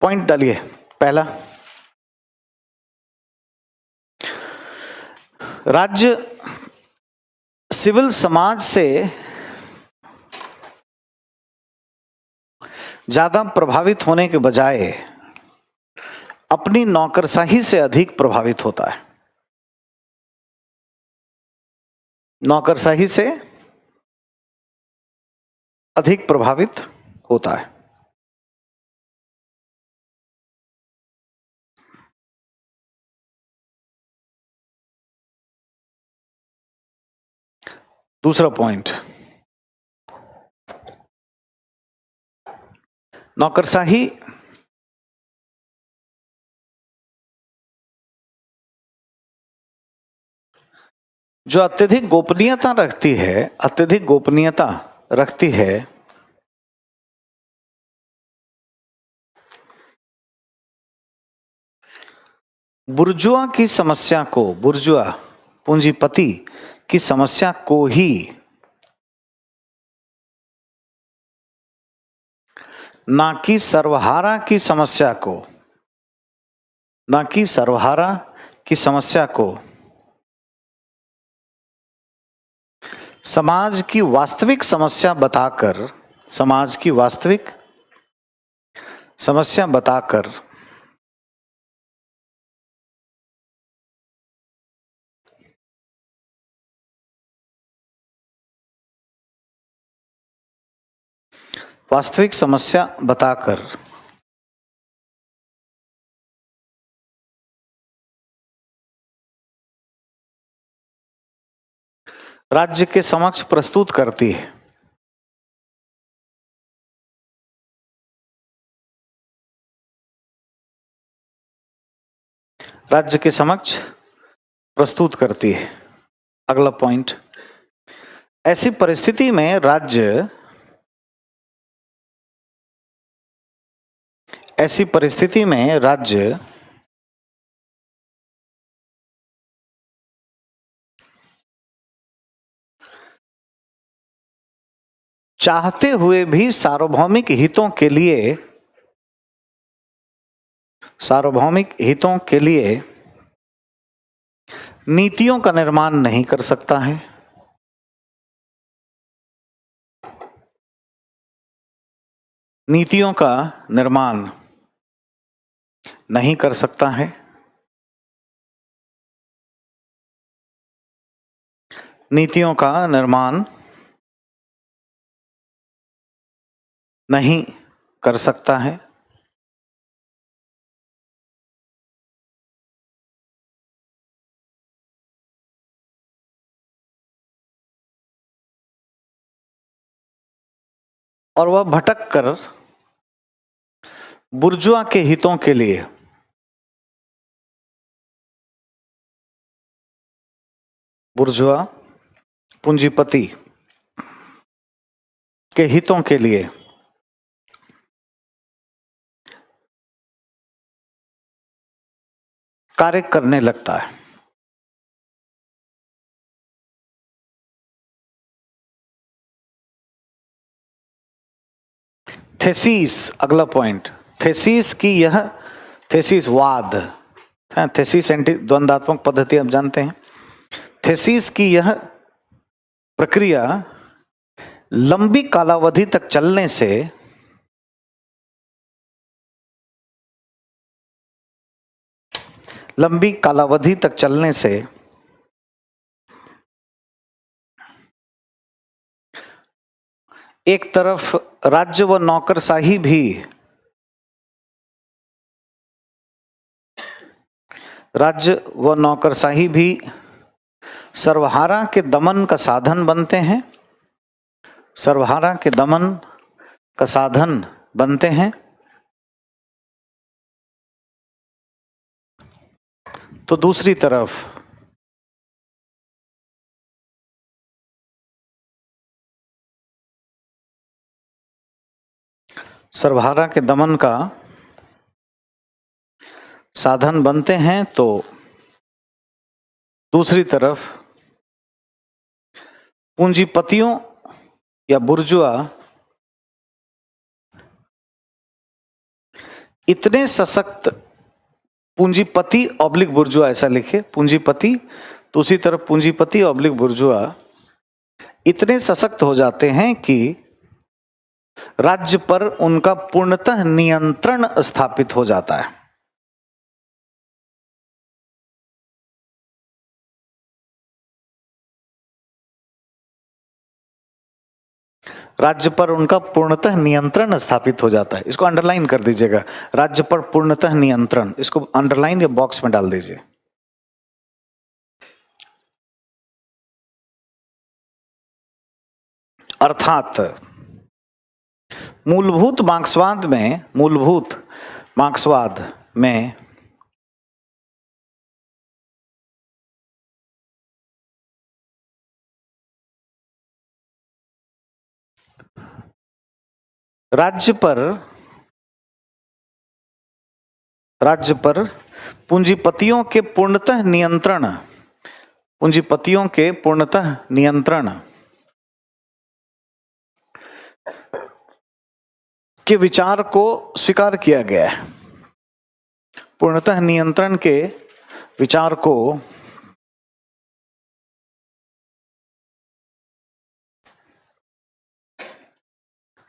पॉइंट डालिए। पहला, राज्य सिविल समाज से ज्यादा प्रभावित होने के बजाय अपनी नौकरशाही से अधिक प्रभावित होता है, नौकरशाही से अधिक प्रभावित होता है। दूसरा पॉइंट, नौकरशाही जो अत्यधिक गोपनीयता रखती है, अत्यधिक गोपनीयता रखती है, बुर्जुआ की समस्या को, बुर्जुआ पूंजीपति की समस्या को ही ना कि सर्वहारा की समस्या को, ना कि सर्वहारा की समस्या को समाज की वास्तविक समस्या बताकर, समाज की वास्तविक समस्या बताकर वास्तविक समस्या बताकर राज्य के समक्ष प्रस्तुत करती है। राज्य के समक्ष प्रस्तुत करती है। अगला पॉइंट, ऐसी परिस्थिति में राज्य, ऐसी परिस्थिति में राज्य चाहते हुए भी सार्वभौमिक हितों के लिए, सार्वभौमिक हितों के लिए नीतियों का निर्माण नहीं कर सकता है। नीतियों का निर्माण नहीं कर सकता है। नीतियों का निर्माण नहीं कर सकता है। और वह भटक कर बुर्जुआ के हितों के लिए, बुर्जुआ पूंजीपति के हितों के लिए कार्य करने लगता है। थेसिस, अगला पॉइंट, थेसिस की यह, थेसिस वाद, थेसिस एंटी द्वंद्वात्मक पद्धति आप जानते हैं। थेसिस की यह प्रक्रिया लंबी कालावधि तक चलने से लंबी कालावधि तक चलने से एक तरफ राज्य व नौकरशाही भी, राज्य व नौकरशाही भी सर्वहारा के दमन का साधन बनते हैं, सर्वहारा के दमन का साधन बनते हैं, तो दूसरी तरफ सर्वहारा के दमन का साधन बनते हैं, तो दूसरी तरफ पूंजीपतियों या बुर्जुआ इतने सशक्त, पूंजीपति ऑब्लिक बुर्जुआ ऐसा लिखे, पूंजीपति, दूसरी तरफ पूंजीपति ऑब्लिक बुर्जुआ इतने सशक्त हो जाते हैं कि राज्य पर उनका पूर्णतः नियंत्रण स्थापित हो जाता है। राज्य पर उनका पूर्णतः नियंत्रण स्थापित हो जाता है। इसको अंडरलाइन कर दीजिएगा, राज्य पर पूर्णतः नियंत्रण, इसको अंडरलाइन या बॉक्स में डाल दीजिए। अर्थात मूलभूत मार्क्सवाद में राज्य पर पूंजीपतियों के पूर्णतः नियंत्रण के विचार को स्वीकार किया गया है। पूर्णतः नियंत्रण के विचार को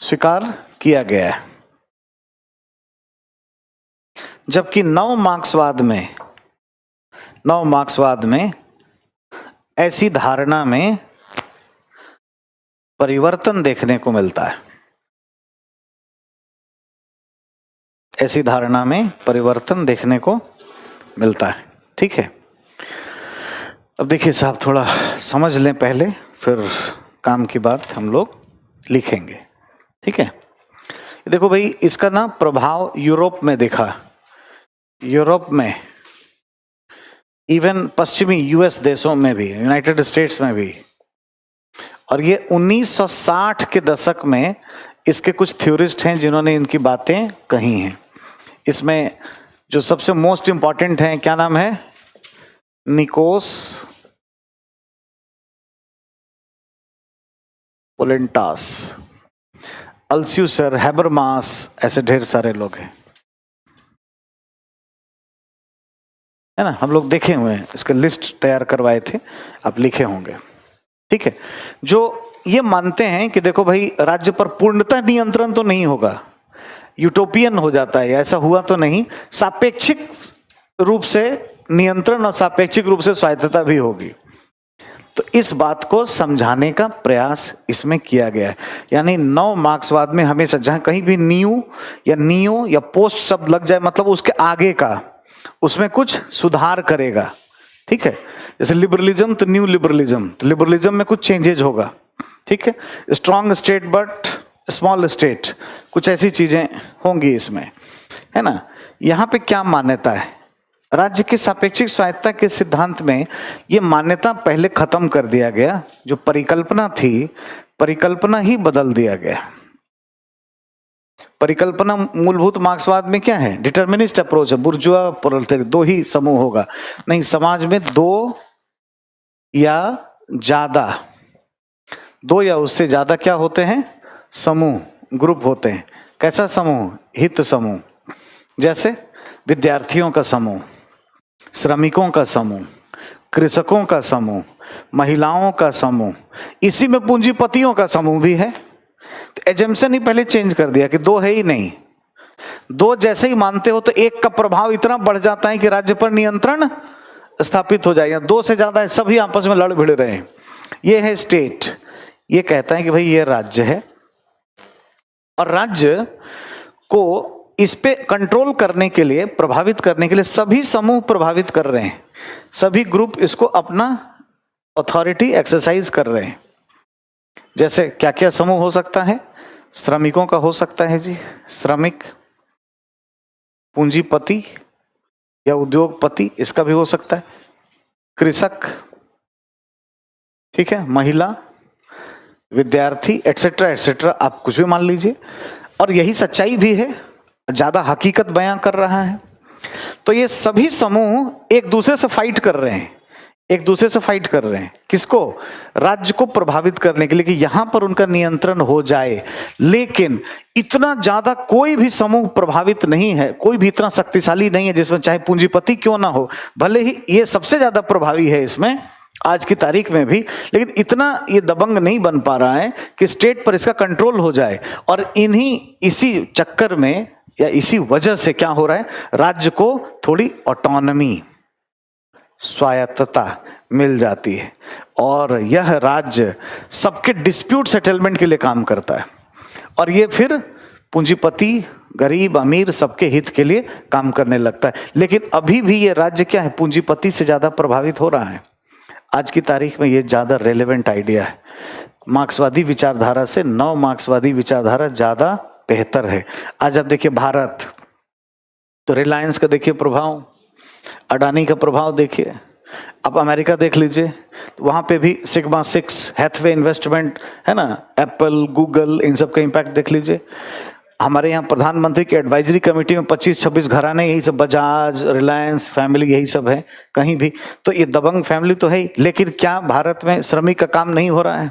स्वीकार किया गया है, जबकि नव मार्क्सवाद में ऐसी धारणा में परिवर्तन देखने को मिलता है। ऐसी धारणा में परिवर्तन देखने को मिलता है। ठीक है, अब देखिए साहब, थोड़ा समझ लें पहले, फिर काम की बात हम लोग लिखेंगे। ठीक है, देखो भाई, इसका ना प्रभाव यूरोप में देखा, यूरोप में, इवन पश्चिमी यूएस देशों में भी, यूनाइटेड स्टेट्स में भी। और ये 1960 के दशक में इसके कुछ थ्योरिस्ट हैं जिन्होंने इनकी बातें कही हैं। इसमें जो सबसे मोस्ट इंपॉर्टेंट हैं, क्या नाम है, निकोस पोलेंटास, अल्थ्यूसर, हैबरमास, ऐसे ढेर सारे लोग हैं, है ना। हम लोग देखे हुए हैं, इसका लिस्ट तैयार करवाए थे, आप लिखे होंगे। ठीक है, जो ये मानते हैं कि देखो भाई, राज्य पर पूर्णतः नियंत्रण तो नहीं होगा, यूटोपियन हो जाता है, ऐसा हुआ तो नहीं, सापेक्षिक रूप से नियंत्रण और सापेक्षिक रूप से स्वायत्तता भी होगी। तो इस बात को समझाने का प्रयास इसमें किया गया है। यानी नव मार्क्सवाद में हमेशा जहां कहीं भी नियो या पोस्ट शब्द लग जाए, मतलब उसके आगे का, उसमें कुछ सुधार करेगा। ठीक है, जैसे लिबरलिज्म तो न्यू लिबरलिज्म, तो लिबरलिज्म में कुछ चेंजेज होगा। ठीक है, strong state but small state, कुछ ऐसी चीजें होंगी इसमें, है ना। यहाँ पे क्या मान्यता है, राज्य की सापेक्षिक स्वायत्तता के सिद्धांत में ये मान्यता पहले खत्म कर दिया गया। जो परिकल्पना थी, परिकल्पना ही बदल दिया गया। परिकल्पना मूलभूत मार्क्सवाद में क्या है, डिटर्मिनिस्ट अप्रोच है, बुर्जुआ प्रोलेटारियन, दो ही समूह होगा। नहीं, समाज में दो या उससे ज्यादा क्या होते हैं, समूह, ग्रुप होते हैं। कैसा समूह, हित समूह, जैसे विद्यार्थियों का समूह, श्रमिकों का समूह, कृषकों का समूह, महिलाओं का समूह, इसी में पूंजीपतियों का समूह भी है। तो एजम्पशन ही पहले चेंज कर दिया कि दो है ही नहीं। दो जैसे ही मानते हो तो एक का प्रभाव इतना बढ़ जाता है कि राज्य पर नियंत्रण स्थापित हो जाए, या दो से ज्यादा है, सभी आपस में लड़ भिड़ रहे हैं। ये है स्टेट, ये कहता है कि भाई ये राज्य है, और राज्य को इस पे कंट्रोल करने के लिए, प्रभावित करने के लिए सभी समूह प्रभावित कर रहे हैं, सभी ग्रुप इसको अपना अथॉरिटी एक्सरसाइज कर रहे हैं। जैसे क्या क्या समूह हो सकता है, श्रमिकों का हो सकता है जी, श्रमिक, पूंजीपति या उद्योगपति, इसका भी हो सकता है, कृषक, ठीक है, महिला, विद्यार्थी, एटसेट्रा एटसेट्रा, आप कुछ भी मान लीजिए। और यही सच्चाई भी है, ज्यादा हकीकत बयां कर रहा है। तो ये सभी समूह एक दूसरे से फाइट कर रहे हैं, एक दूसरे से फाइट कर रहे हैं, किसको, राज्य को प्रभावित करने के लिए, कि यहां पर उनका नियंत्रण हो जाए। लेकिन इतना ज्यादा कोई भी समूह प्रभावित नहीं है, कोई भी इतना शक्तिशाली नहीं है जिसमें चाहे पूंजीपति क्यों ना हो, भले ही ये सबसे ज्यादा प्रभावी है इसमें आज की तारीख में भी, लेकिन इतना ये दबंग नहीं बन पा रहा है कि स्टेट पर इसका कंट्रोल हो जाए। और इसी चक्कर में या इसी वजह से क्या हो रहा है, राज्य को थोड़ी ऑटोनॉमी, स्वायत्तता मिल जाती है, और यह राज्य सबके डिस्प्यूट सेटलमेंट के लिए काम करता है। और ये फिर पूंजीपति, गरीब, अमीर, सबके हित के लिए काम करने लगता है। लेकिन अभी भी ये राज्य क्या है, पूंजीपति से ज्यादा प्रभावित हो रहा है। आज की तारीख में ये ज्यादा रेलेवेंट आइडिया है। मार्क्सवादी विचारधारा से नव मार्क्सवादी विचारधारा ज्यादा बेहतर है। आज आप देखिए भारत, तो रिलायंस का देखिए प्रभाव, अडानी का प्रभाव देखिए, आप अमेरिका देख लीजिए, तो वहाँ पे भी सिग्मा 6, हैथवे इन्वेस्टमेंट है ना, एप्पल, गूगल, इन सब का इम्पैक्ट देख लीजिए। हमारे यहाँ प्रधानमंत्री की एडवाइजरी कमेटी में 25-26 घराने, यही सब, बजाज, रिलायंस फैमिली, यही सब है कहीं भी। तो ये दबंग फैमिली तो है ही, लेकिन क्या भारत में श्रमिक का काम नहीं हो रहा है?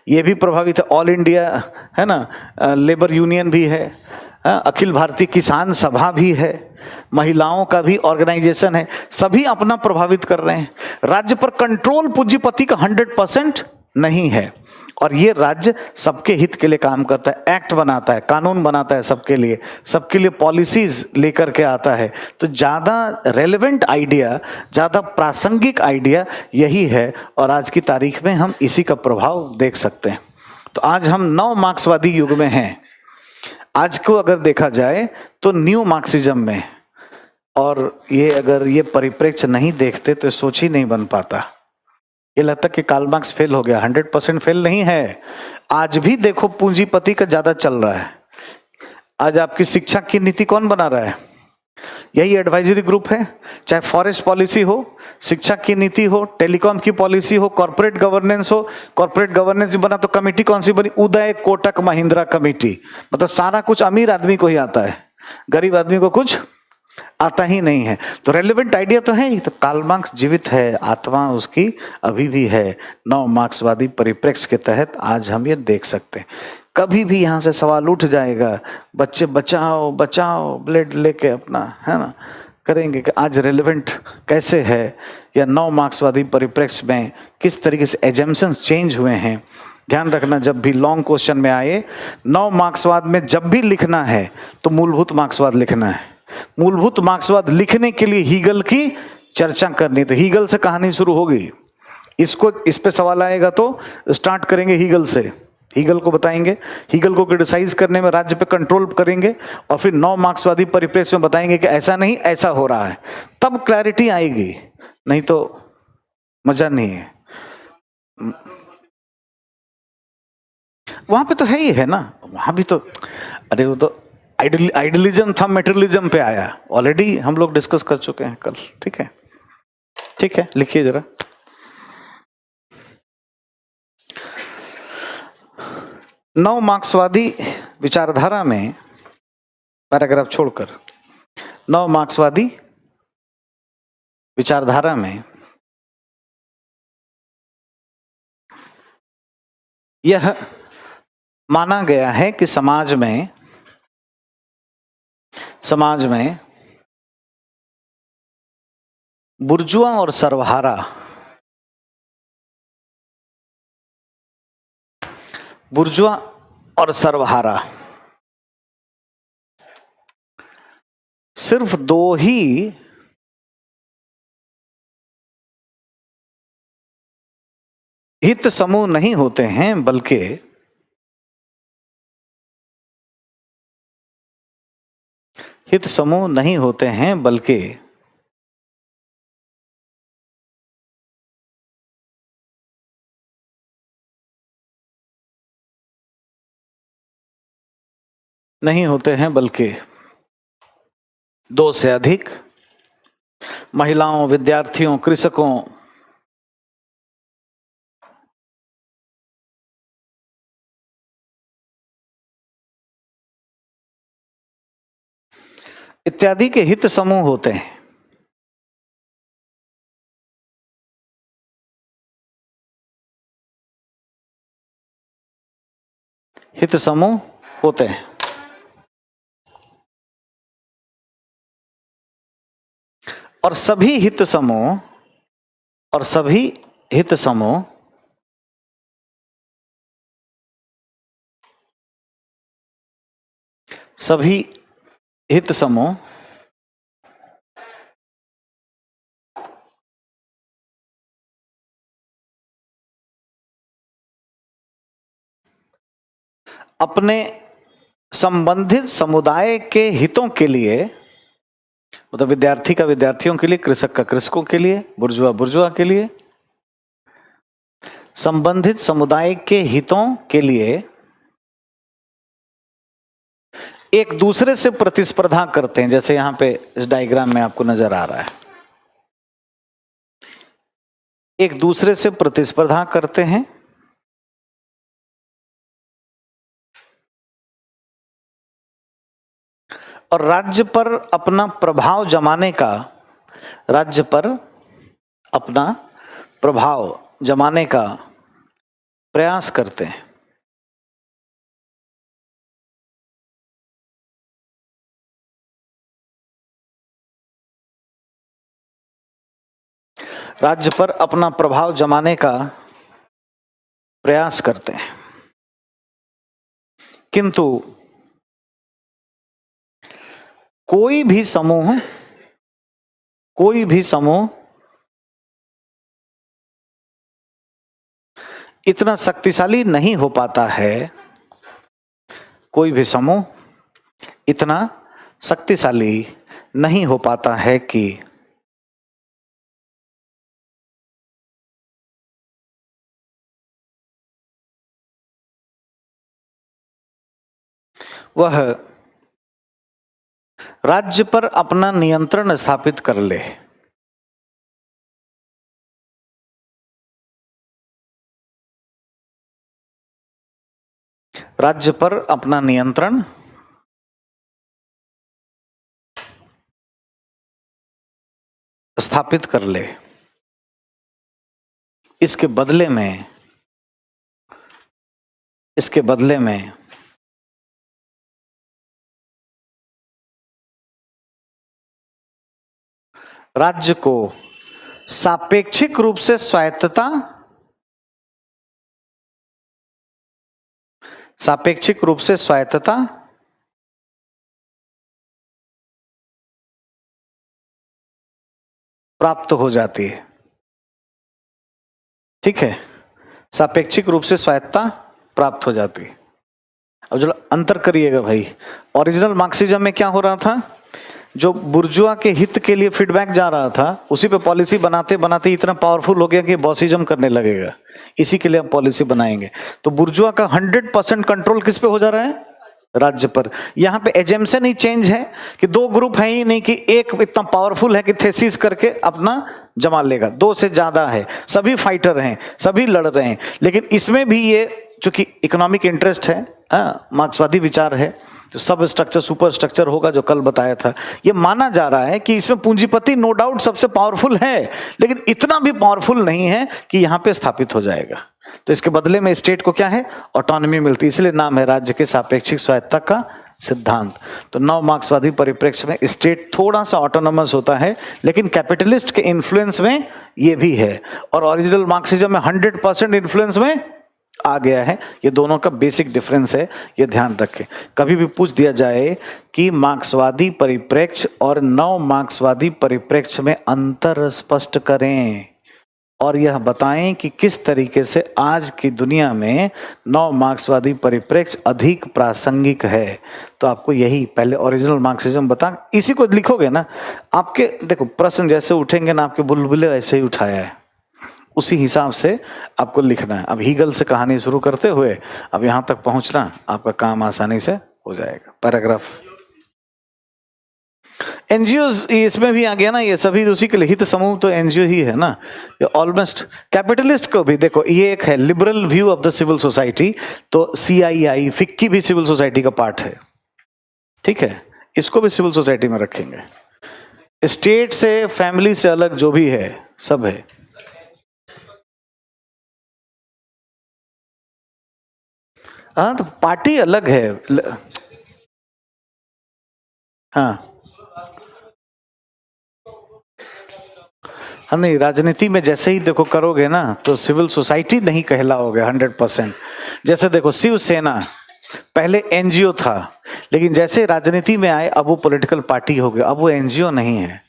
ये भी प्रभावित है। ऑल इंडिया है ना, लेबर यूनियन भी है, अखिल भारतीय किसान सभा भी है, महिलाओं का भी ऑर्गेनाइजेशन है, सभी अपना प्रभावित कर रहे हैं। राज्य पर कंट्रोल पूंजीपति का 100% नहीं है, और ये राज्य सबके हित के लिए काम करता है, एक्ट बनाता है, कानून बनाता है सबके लिए पॉलिसीज लेकर के आता है। तो ज़्यादा रेलेवेंट आइडिया, ज़्यादा प्रासंगिक आइडिया यही है, और आज की तारीख में हम इसी का प्रभाव देख सकते हैं। तो आज हम नव मार्क्सवादी युग में हैं। आज को अगर देखा जाए तो न्यू मार्क्सिज्म में, और ये अगर ये परिप्रेक्ष्य नहीं देखते तो सोच ही नहीं बन पाता। ये लगता कि कार्ल मार्क्स फेल हो गया, 100% फेल नहीं है। आज भी देखो पूंजीपति का ज्यादा चल रहा है। आज आपकी शिक्षा की नीति कौन बना रहा है? यही एडवाइजरी ग्रुप है। चाहे फॉरेस्ट पॉलिसी हो, शिक्षा की नीति हो, टेलीकॉम की पॉलिसी हो, कॉर्पोरेट गवर्नेंस हो। कॉर्पोरेट गवर्नेंस बना तो कमेटी कौन सी बनी? उदय कोटक महिंद्रा कमेटी। मतलब सारा कुछ अमीर आदमी को ही आता है, गरीब आदमी को कुछ आता ही नहीं है। तो रेलेवेंट आइडिया तो है ही। तो कार्ल मार्क्स जीवित है, आत्मा उसकी अभी भी है। नव मार्क्सवादी परिप्रेक्ष्य के तहत आज हम ये देख सकते हैं। कभी भी यहाँ से सवाल उठ जाएगा, बच्चे बचाओ बचाओ ब्लेड लेके अपना, है ना, करेंगे कि आज रेलेवेंट कैसे है, या नव मार्क्सवादी परिप्रेक्ष्य में किस तरीके से एजम्पशंस चेंज हुए हैं। ध्यान रखना, जब भी लॉन्ग क्वेश्चन में आए, नव मार्क्सवाद में जब भी लिखना है तो मूलभूत मार्क्सवाद लिखना है। मूलभूत मार्क्सवाद लिखने के लिए हीगल की चर्चा करनी, तो हीगल से कहानी शुरू होगी। इस पे सवाल आएगा तो स्टार्ट करेंगे हीगल से, हीगल को बताएंगे, हीगल को क्रिटिसाइज करने में राज्य पे कंट्रोल करेंगे, और फिर नव मार्क्सवादी परिप्रेक्ष्य में बताएंगे कि ऐसा नहीं ऐसा हो रहा है। तब क्लैरिटी आएगी, नहीं तो मजा नहीं है। वहां पे तो है ही है ना, वहां भी तो, अरे वो तो आइडियलिज्म था, मेटेरियलिज्म पे आया। ऑलरेडी हम लोग डिस्कस कर चुके हैं कल। ठीक है, ठीक है, लिखिए जरा। नव मार्क्सवादी विचारधारा में, पैराग्राफ छोड़कर, नव मार्क्सवादी विचारधारा में यह माना गया है कि समाज में बुर्जुआ और सर्वहारा, बुर्जुआ और सर्वहारा सिर्फ दो ही हित समूह नहीं होते हैं, बल्कि हित समूह नहीं होते हैं, बल्कि नहीं होते हैं, बल्कि दो से अधिक महिलाओं, विद्यार्थियों, कृषकों, इत्यादि के हित समूह होते हैं। हित समूह होते हैं, और सभी हित समूह अपने संबंधित समुदाय के हितों के लिए, मतलब विद्यार्थी का विद्यार्थियों के लिए, कृषक का कृषकों के लिए, बुर्जुआ के लिए, संबंधित समुदाय के हितों के लिए एक दूसरे से प्रतिस्पर्धा करते हैं, जैसे यहां पे इस डायग्राम में आपको नजर आ रहा है, एक दूसरे से प्रतिस्पर्धा करते हैं और राज्य पर अपना प्रभाव जमाने का, राज्य पर अपना प्रभाव जमाने का प्रयास करते हैं। राज्य पर अपना प्रभाव जमाने का प्रयास करते हैं, किंतु कोई भी समूह इतना शक्तिशाली नहीं हो पाता है, कोई भी समूह इतना शक्तिशाली नहीं हो पाता है कि वह राज्य पर अपना नियंत्रण स्थापित कर ले। राज्य पर अपना नियंत्रण स्थापित कर ले। इसके बदले में राज्य को सापेक्षिक रूप से स्वायत्तता प्राप्त हो जाती है। ठीक है, सापेक्षिक रूप से स्वायत्तता प्राप्त हो जाती है। अब जो अंतर करिएगा भाई, ओरिजिनल मार्क्सिज्म में क्या हो रहा था, जो बुर्जुआ के हित के लिए फीडबैक जा रहा था, उसी पे पॉलिसी बनाते बनाते इतना पावरफुल हो गया कि बॉसिज्म करने लगेगा, इसी के लिए हम पॉलिसी बनाएंगे। तो बुर्जुआ का 100% कंट्रोल किस पे हो जा रहा है, राज्य पर। यहाँ पे एजेम्पशन ही चेंज है कि दो ग्रुप है ही नहीं कि एक इतना पावरफुल है कि थेसिस करके अपना जमा लेगा, दो से ज्यादा है, सभी फाइटर हैं, सभी लड़ रहे हैं। लेकिन इसमें भी ये चूंकि इकोनॉमिक इंटरेस्ट है, मार्क्सवादी विचार है, तो सब स्ट्रक्चर सुपर स्ट्रक्चर होगा, जो कल बताया था। ये माना जा रहा है कि इसमें पूंजीपति नो डाउट सबसे पावरफुल है, लेकिन इतना भी पावरफुल नहीं है कि यहाँ पे स्थापित हो जाएगा। तो इसके बदले में स्टेट को क्या है, ऑटोनॉमी मिलती है, इसलिए नाम है राज्य के सापेक्षिक स्वायत्तता का सिद्धांत। तो नव मार्क्सवादी परिप्रेक्ष्य में स्टेट थोड़ा सा ऑटोनॉमस होता है, लेकिन कैपिटलिस्ट के इन्फ्लुएंस में ये भी है, और ओरिजिनल मार्क्सिज्म में 100% इन्फ्लुएंस में आ गया है। ये दोनों का बेसिक डिफरेंस है, ये ध्यान रखें। कभी भी पूछ दिया जाए कि मार्क्सवादी परिप्रेक्ष्य और नव मार्क्सवादी परिप्रेक्ष्य में अंतर स्पष्ट करें और यह बताएं कि किस तरीके से आज की दुनिया में नव मार्क्सवादी परिप्रेक्ष्य अधिक प्रासंगिक है, तो आपको यही पहले ओरिजिनल मार्क्सिज्म बता, इसी को लिखोगे ना, आपके देखो प्रश्न जैसे उठेंगे ना, आपके बुलबुले वैसे ही उठाया है, उसी हिसाब से आपको लिखना है। अब हीगल से कहानी शुरू करते हुए अब यहां तक पहुंचना, आपका काम आसानी से हो जाएगा। पैराग्राफ एनजीओ इसमें भी आ गया ना, ये सभी उसी के लिए हित समूह तो एनजीओ ही है ना। ये ऑलमोस्ट कैपिटलिस्ट को भी देखो, ये एक है liberal view of the civil society, तो सीआईआई फिक्की भी सिविल सोसाइटी का पार्ट है। ठीक है, इसको भी सिविल सोसाइटी में रखेंगे। स्टेट से, फैमिली से अलग जो भी है सब है। हाँ, तो पार्टी अलग है। हाँ हाँ, नहीं, राजनीति में जैसे ही देखो करोगे ना तो सिविल सोसाइटी नहीं कहलाओगे 100%। जैसे देखो शिवसेना पहले एनजीओ था, लेकिन जैसे राजनीति में आए अब वो पॉलिटिकल पार्टी हो गया, अब वो एनजीओ नहीं है।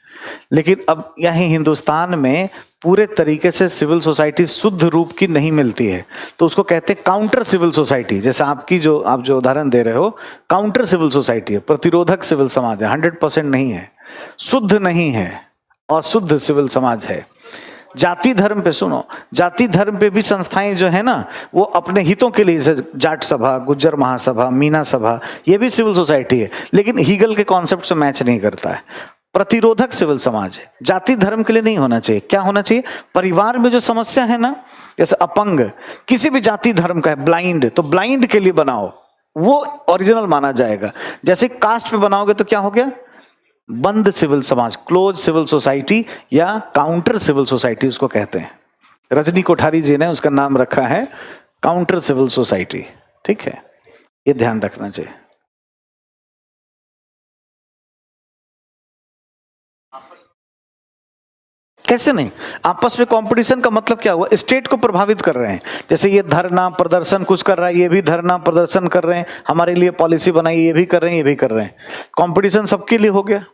लेकिन अब यहीं हिंदुस्तान में पूरे तरीके से सिविल सोसाइटी शुद्ध रूप की नहीं मिलती है, तो उसको कहते हैं काउंटर सिविल सोसाइटी। जैसे आपकी जो आप जो उदाहरण दे रहे हो, काउंटर सिविल सोसाइटी है, प्रतिरोधक सिविल समाज है, 100% नहीं है, शुद्ध नहीं है और शुद्ध सिविल समाज है। जाति धर्म पे सुनो, जाति धर्म पे भी संस्थाएं जो है ना वो अपने हितों के लिए, जाट सभा, गुज्जर महासभा, मीना सभा, ये भी सिविल सोसाइटी है, लेकिन हीगल के कॉन्सेप्ट से मैच नहीं करता है। प्रतिरोधक सिविल समाज है, जाति धर्म के लिए नहीं होना चाहिए। क्या होना चाहिए? परिवार में जो समस्या है ना, जैसे अपंग किसी भी जाति धर्म का है, ब्लाइंड, तो ब्लाइंड के लिए बनाओ, वो ओरिजिनल माना जाएगा। जैसे कास्ट पे बनाओगे तो क्या हो गया? बंद सिविल समाज, क्लोज सिविल सोसाइटी या काउंटर सिविल सोसाइटी उसको कहते हैं। रजनी कोठारी जी ने उसका नाम रखा है काउंटर सिविल सोसाइटी। ठीक है, ये ध्यान रखना चाहिए। कैसे नहीं? आपस में कंपटीशन का मतलब क्या हुआ? स्टेट को प्रभावित कर रहे हैं। जैसे ये धरना प्रदर्शन कुछ कर रहा है, ये भी धरना प्रदर्शन कर रहे हैं, हमारे लिए पॉलिसी बनाई, ये भी कर रहे हैं, ये भी कर रहे हैं। कंपटीशन सबके लिए हो गया,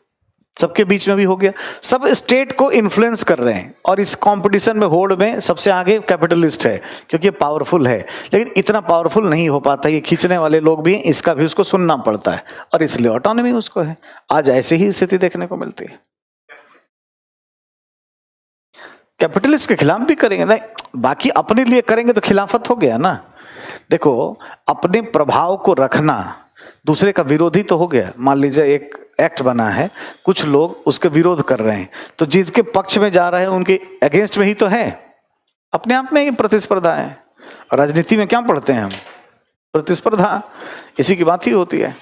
सबके बीच में भी हो गया, सब स्टेट को इन्फ्लुएंस कर रहे हैं। और इस कंपटीशन में, होड़ में सबसे आगे कैपिटलिस्ट है, क्योंकि ये पावरफुल है। लेकिन इतना पावरफुल नहीं हो पाता, ये खींचने वाले लोग भी हैं, इसका भी उसको सुनना पड़ता है, और इसलिए ऑटोनॉमी उसको है। आज ऐसी ही स्थिति देखने को मिलती है। कैपिटलिस्ट के खिलाफ भी करेंगे नहीं, बाकी अपने लिए करेंगे तो खिलाफत हो गया ना। देखो, अपने प्रभाव को रखना दूसरे का विरोधी तो हो गया। मान लीजिए एक एक्ट बना है, कुछ लोग उसके विरोध कर रहे हैं, तो जिसके पक्ष में जा रहे हैं उनके अगेंस्ट में ही तो है। अपने आप में ही प्रतिस्पर्धा है। और राजनीति में क्या पढ़ते हैं हम? प्रतिस्पर्धा, इसी की बात ही होती है।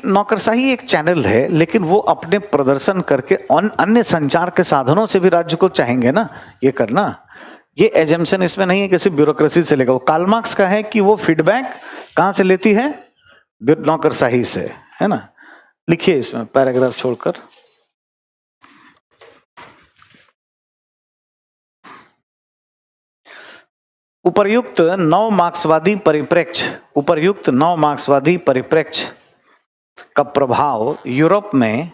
नौकरशाही एक चैनल है, लेकिन वो अपने प्रदर्शन करके अन्य संचार के साधनों से भी राज्य को चाहेंगे ना ये करना। ये एजम्पशन इसमें नहीं है कि सिर्फ ब्यूरोक्रेसी से लेगा। वो कार्ल मार्क्स का है कि वो फीडबैक कहां से लेती है? नौकरशाही से, है ना। लिखिए इसमें पैराग्राफ छोड़कर। उपर्युक्त नव मार्क्सवादी परिप्रेक्ष्य का प्रभाव यूरोप में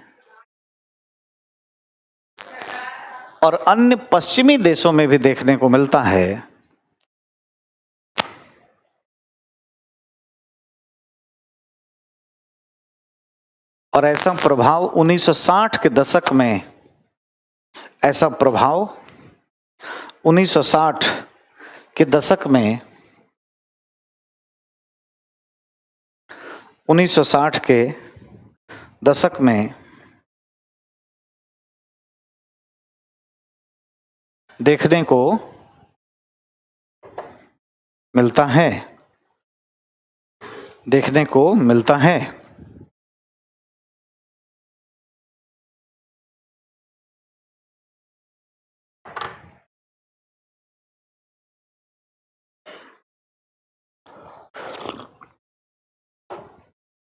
और अन्य पश्चिमी देशों में भी देखने को मिलता है। और ऐसा प्रभाव 1960 के दशक में, ऐसा प्रभाव 1960 के दशक में, 1960 के दशक में देखने को मिलता है, देखने को मिलता है।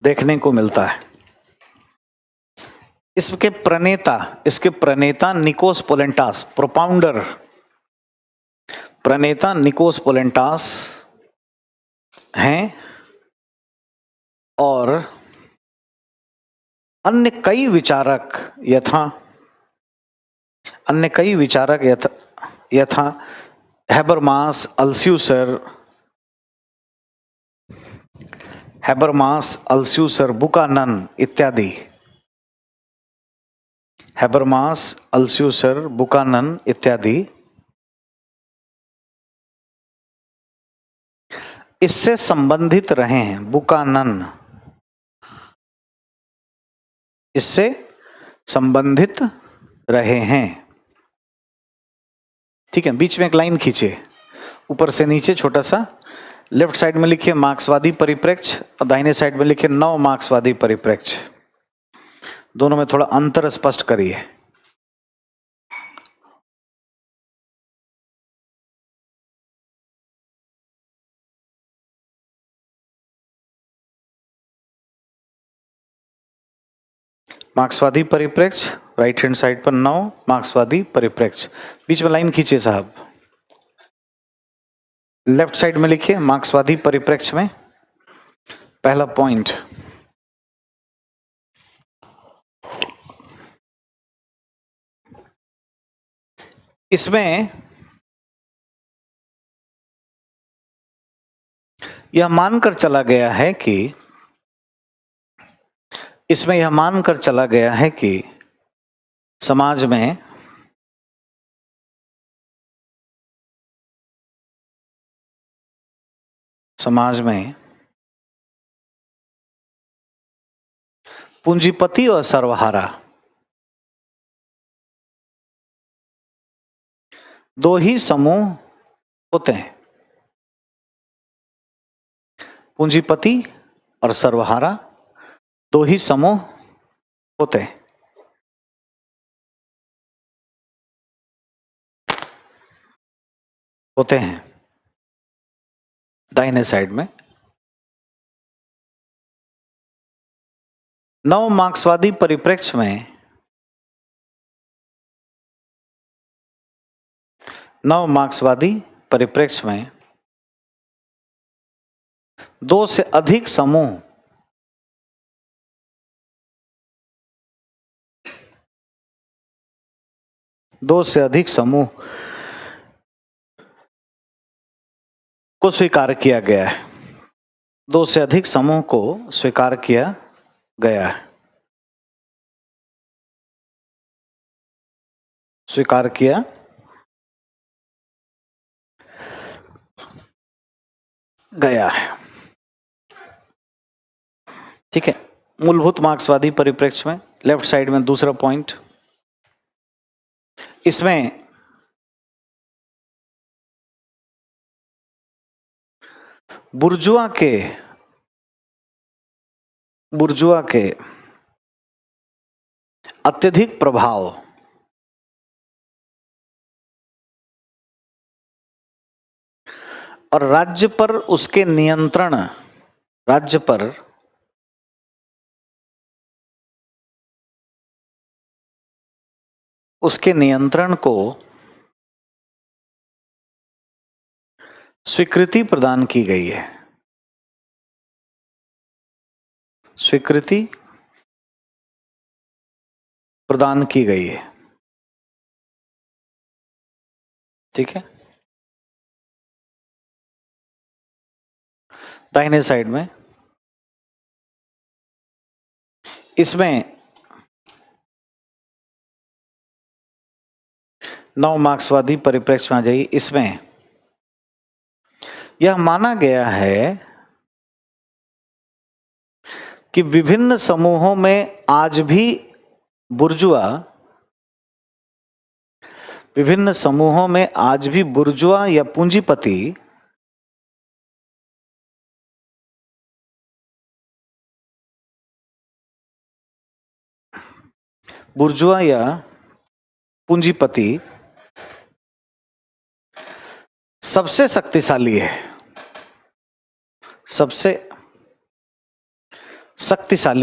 देखने को मिलता है। इसके प्रणेता निकोस पोलेंटास, प्रोपाउंडर प्रणेता निकोस पोलेंटास हैं, और अन्य कई विचारक यथा हैबरमास, अल्स्यूसर, बुकानन इत्यादि, हैबरमास, अल्स्यूसर, बुकानन इत्यादि इससे संबंधित रहे हैं। बुकानन इससे संबंधित रहे हैं। ठीक है, बीच में एक लाइन खींचे, ऊपर से नीचे छोटा सा। लेफ्ट साइड में लिखिए मार्क्सवादी परिप्रेक्ष्य, और दाहिने साइड में लिखिए नव मार्क्सवादी परिप्रेक्ष्य। दोनों में थोड़ा अंतर स्पष्ट करिए। मार्क्सवादी परिप्रेक्ष्य राइट हैंड साइड पर, नव मार्क्सवादी परिप्रेक्ष्य, बीच में लाइन खींचिए साहब। लेफ्ट साइड में लिखिए मार्क्सवादी परिप्रेक्ष्य में पहला पॉइंट, इसमें यह मानकर चला गया है कि इसमें यह मानकर चला गया है कि समाज में पूंजीपति और सर्वहारा दो ही समूह होते हैं। पूंजीपति और सर्वहारा दो ही समूह होते हैं। दाहिने साइड में नव मार्क्सवादी परिप्रेक्ष्य में दो से अधिक समूह को स्वीकार किया गया है। दो से अधिक समूह को स्वीकार किया गया है। स्वीकार किया गया है। ठीक है। मूलभूत मार्क्सवादी परिप्रेक्ष्य में लेफ्ट साइड में दूसरा पॉइंट, इसमें बुर्जुआ के अत्यधिक प्रभाव और राज्य पर उसके नियंत्रण, राज्य पर उसके नियंत्रण को स्वीकृति प्रदान की गई है। स्वीकृति प्रदान की गई है। ठीक है। दाहिने साइड में इसमें नव मार्क्सवादी परिप्रेक्ष्य में आ जाइए। इसमें यह माना गया है कि विभिन्न समूहों में आज भी बुर्जुआ या पूंजीपति सबसे शक्तिशाली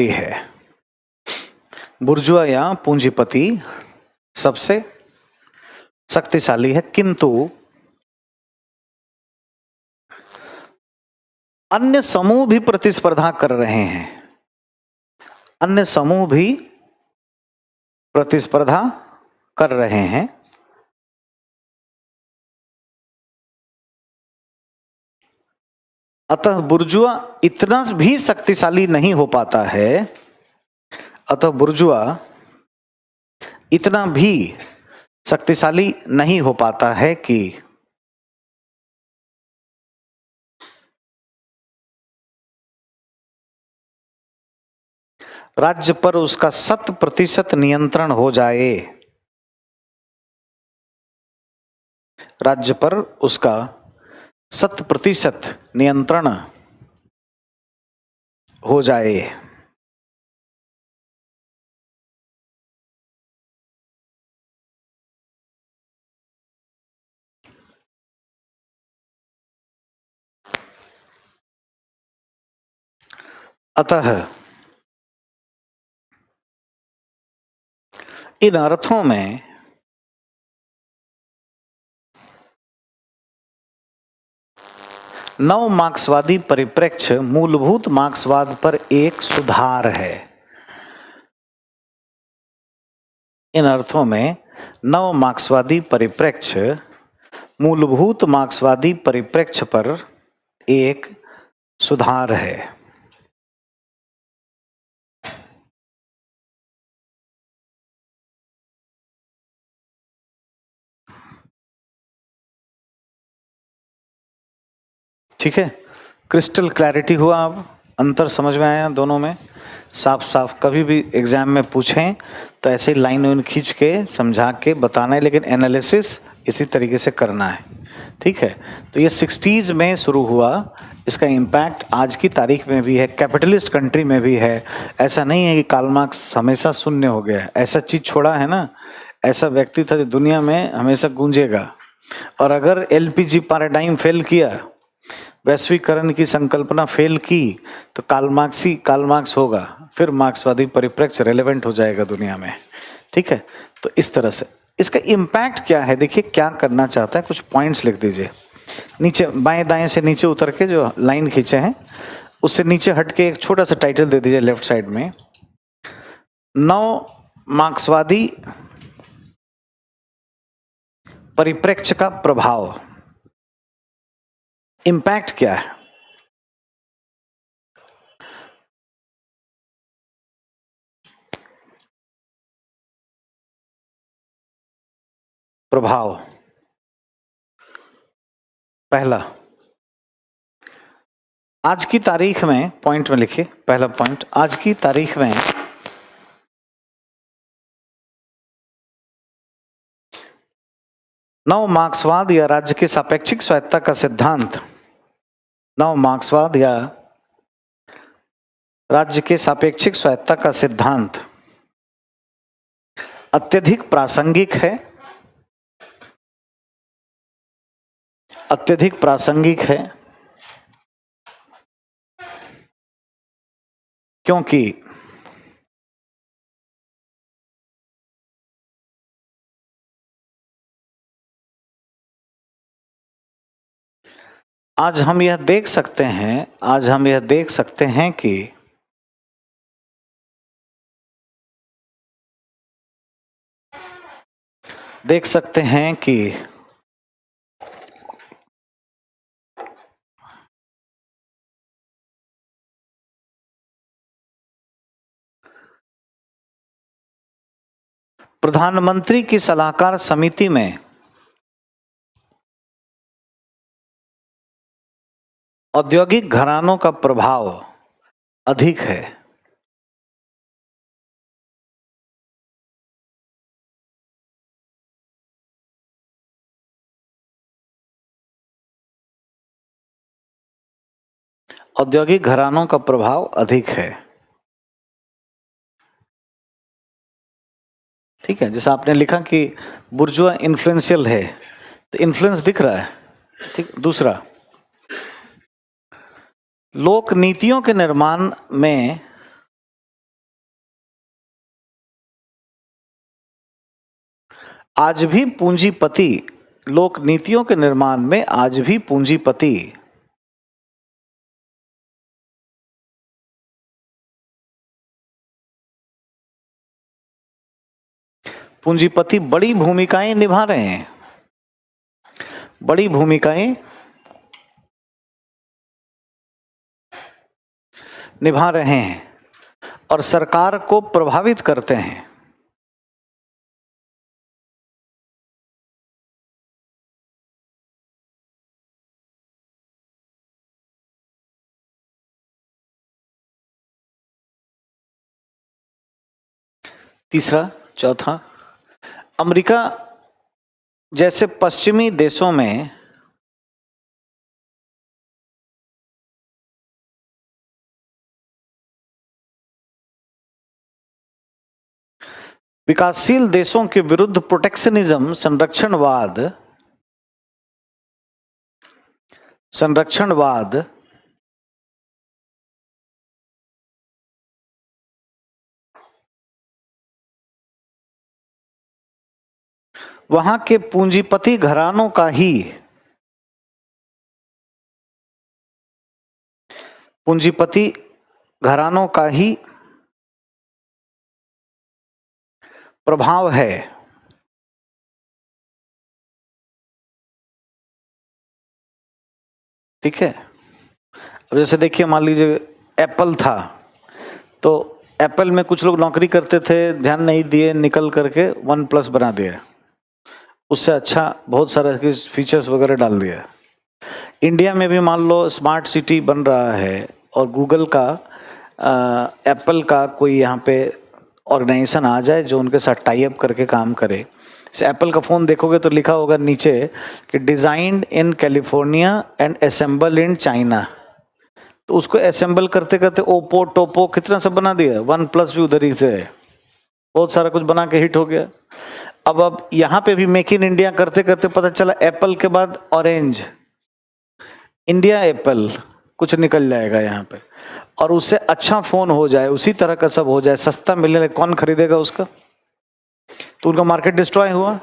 है। बुर्जुआ या पूंजीपति सबसे शक्तिशाली है, किंतु अन्य समूह भी प्रतिस्पर्धा कर रहे हैं। अतः बुर्जुआ इतना भी शक्तिशाली नहीं हो पाता है कि राज्य पर उसका 100% नियंत्रण हो जाए। राज्य पर उसका 100% नियंत्रण हो जाए। अतः इन अर्थों में नव मार्क्सवादी परिप्रेक्ष्य मूलभूत मार्क्सवाद पर एक सुधार है। इन अर्थों में नव मार्क्सवादी परिप्रेक्ष्य मूलभूत मार्क्सवादी परिप्रेक्ष्य पर एक सुधार है। ठीक है, क्रिस्टल क्लैरिटी हुआ, अब अंतर समझ में आया दोनों में, साफ साफ। कभी भी एग्जाम में पूछें तो ऐसे ही लाइन वाइन खींच के समझा के बताना है, लेकिन एनालिसिस इसी तरीके से करना है, ठीक है। तो ये 60s में शुरू हुआ, इसका इम्पैक्ट आज की तारीख में भी है, कैपिटलिस्ट कंट्री में भी है। ऐसा नहीं है कि कार्ल मार्क्स हमेशा शून्य हो गया है, ऐसा चीज छोड़ा है ना, ऐसा व्यक्ति था जो दुनिया में हमेशा गूंजेगा। और अगर एलपीजी पैराडाइम फेल किया, वैश्वीकरण की संकल्पना फेल की, तो कार्ल मार्क्स होगा, फिर मार्क्सवादी परिप्रेक्ष्य रेलेवेंट हो जाएगा दुनिया में, ठीक है। तो इस तरह से इसका इम्पैक्ट क्या है, देखिए क्या करना चाहता है, कुछ पॉइंट्स लिख दीजिए नीचे, बाएं दाएं से नीचे उतर के जो लाइन खींचे हैं उससे नीचे हट के एक छोटा सा टाइटल दे दीजिए लेफ्ट साइड में, नव मार्क्सवादी परिप्रेक्ष्य का प्रभाव। इम्पैक्ट क्या है, प्रभाव। पहला, आज की तारीख में, पॉइंट में लिखिए, पहला पॉइंट, आज की तारीख में नव मार्क्सवाद या राज्य की सापेक्षिक स्वायत्तता का सिद्धांत, नव मार्क्सवाद या राज्य के सापेक्षिक स्वायत्तता का सिद्धांत अत्यधिक प्रासंगिक है, अत्यधिक प्रासंगिक है, क्योंकि आज हम यह देख सकते हैं, आज हम यह देख सकते हैं कि प्रधानमंत्री की सलाहकार समिति में औद्योगिक घरानों का प्रभाव अधिक है। औद्योगिक घरानों का प्रभाव अधिक है, ठीक है। जैसा आपने लिखा कि बुर्जुआ इन्फ्लुएंशियल है, तो इन्फ्लुएंस दिख रहा है, ठीक। दूसरा, लोक नीतियों के निर्माण में आज भी पूंजीपति, लोक नीतियों के निर्माण में आज भी पूंजीपति बड़ी भूमिकाएं निभा रहे हैं, बड़ी भूमिकाएं निभा रहे हैं और सरकार को प्रभावित करते हैं। तीसरा, चौथा, अमेरिका जैसे पश्चिमी देशों में विकासशील देशों के विरुद्ध प्रोटेक्शनिज्म, संरक्षणवाद वहां के पूंजीपति घरानों का ही, पूंजीपति घरानों का ही प्रभाव है। ठीक है। अब जैसे देखिए, मान लीजिए एप्पल था, तो एप्पल में कुछ लोग नौकरी करते थे, ध्यान नहीं दिए, निकल करके OnePlus बना दिया, उससे अच्छा बहुत सारे फीचर्स वगैरह डाल दिया, इंडिया में भी मान लो स्मार्ट सिटी बन रहा है और गूगल का एप्पल का कोई यहाँ पे ऑर्गेनाइजेशन आ जाए जो उनके साथ टाई अप करके काम करे। जैसे एप्पल का फ़ोन देखोगे तो लिखा होगा नीचे कि designed in California and assemble in China. तो उसको असेंबल करते करते ओप्पो टोप्पो कितना सब बना दिया, वन प्लस भी उधर ही से है, बहुत सारा कुछ बना के हिट हो गया। अब यहाँ पे भी मेक इन इंडिया करते करते पता चला एप्पल के बाद ऑरेंज, इंडिया एप्पल कुछ निकल जाएगा यहाँ पे, और उससे अच्छा फोन हो जाए, उसी तरह का सब हो जाए, सस्ता मिलने लगे, कौन खरीदेगा उसका? तो उनका मार्केट डिस्ट्रॉय हुआ।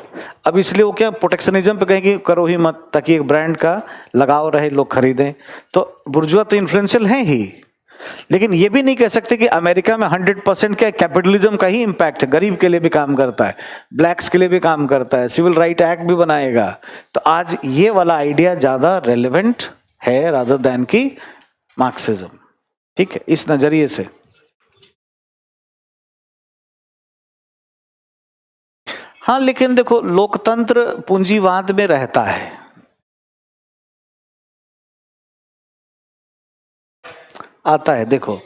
अब इसलिए वो क्या प्रोटेक्शनिज्म पे कहेंगे करो ही मत, ताकि एक ब्रांड का लगाव रहे, लोग खरीदें। तो बुर्जुआ तो इन्फ्लुएंशियल है ही, लेकिन ये भी नहीं कह सकते कि अमेरिका में 100% क्या कैपिटलिज्म का ही इम्पैक्ट है, गरीब के लिए भी काम करता है, ब्लैक्स के लिए भी काम करता है, सिविल राइट एक्ट भी बनाएगा। तो आज ये वाला आइडिया ज्यादा रेलेवेंट है रादर देन की मार्क्सिज्म। ठीक है, इस नजरिए से। हाँ, लेकिन देखो लोकतंत्र पूंजीवाद में रहता है। आता है, देखो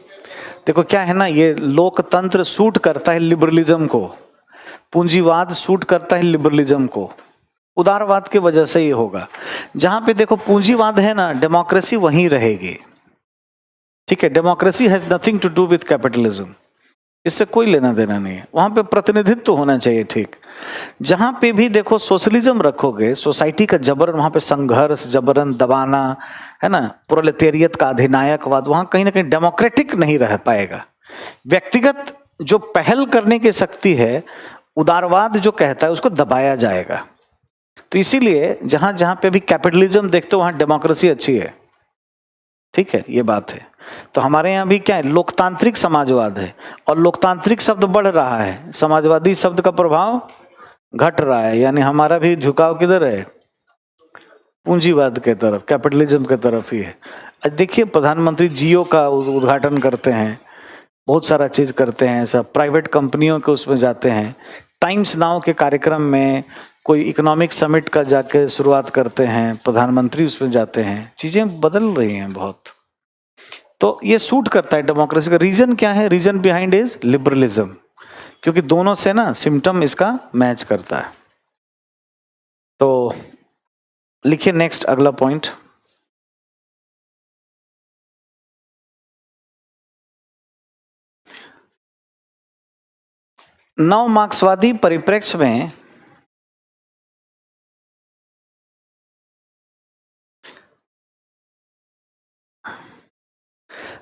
देखो क्या है ना, ये लोकतंत्र सूट करता है लिबरलिज्म को, पूंजीवाद सूट करता है लिबरलिज्म को। उदारवाद की वजह से ये होगा। जहां पे देखो पूंजीवाद है ना, डेमोक्रेसी वहीं रहेगी। ठीक है, democracy has nothing to do with capitalism, इससे कोई लेना देना नहीं है। वहां पे प्रतिनिधित्व तो होना चाहिए। ठीक, जहां पे भी देखो सोशलिज्म रखोगे, सोसाइटी का जबरन, वहां पे संघर्ष, जबरन दबाना, है ना, प्रोलेटेरियत का अधिनायकवाद, वहां कहीं ना कहीं डेमोक्रेटिक नहीं रह पाएगा। व्यक्तिगत जो पहल करने की शक्ति है, उदारवाद जो कहता है, उसको दबाया जाएगा। तो इसीलिए जहां जहां पे भी कैपिटलिज्म देखते हो वहां डेमोक्रेसी अच्छी है। ठीक है, ये बात है। तो हमारे यहाँ भी क्या है, लोकतांत्रिक समाजवाद है, और लोकतांत्रिक शब्द बढ़ रहा है, समाजवादी शब्द का प्रभाव घट रहा है। यानी हमारा भी झुकाव किधर है, पूंजीवाद के तरफ, कैपिटलिज्म के तरफ ही है। आज देखिए प्रधानमंत्री जियो का उद्घाटन करते हैं, बहुत सारा चीज करते हैं, सब प्राइवेट कंपनियों के उसमें जाते हैं, टाइम्स नाउ के कार्यक्रम में कोई इकोनॉमिक समिट का जाके शुरुआत करते हैं, प्रधानमंत्री उसमें जाते हैं, चीजें बदल रही हैं बहुत। तो ये सूट करता है डेमोक्रेसी का। रीजन क्या है, रीजन बिहाइंड इज लिबरलिज्म, क्योंकि दोनों से ना सिम्टम इसका मैच करता है। तो लिखिए नेक्स्ट, अगला पॉइंट। नव मार्क्सवादी परिप्रेक्ष्य में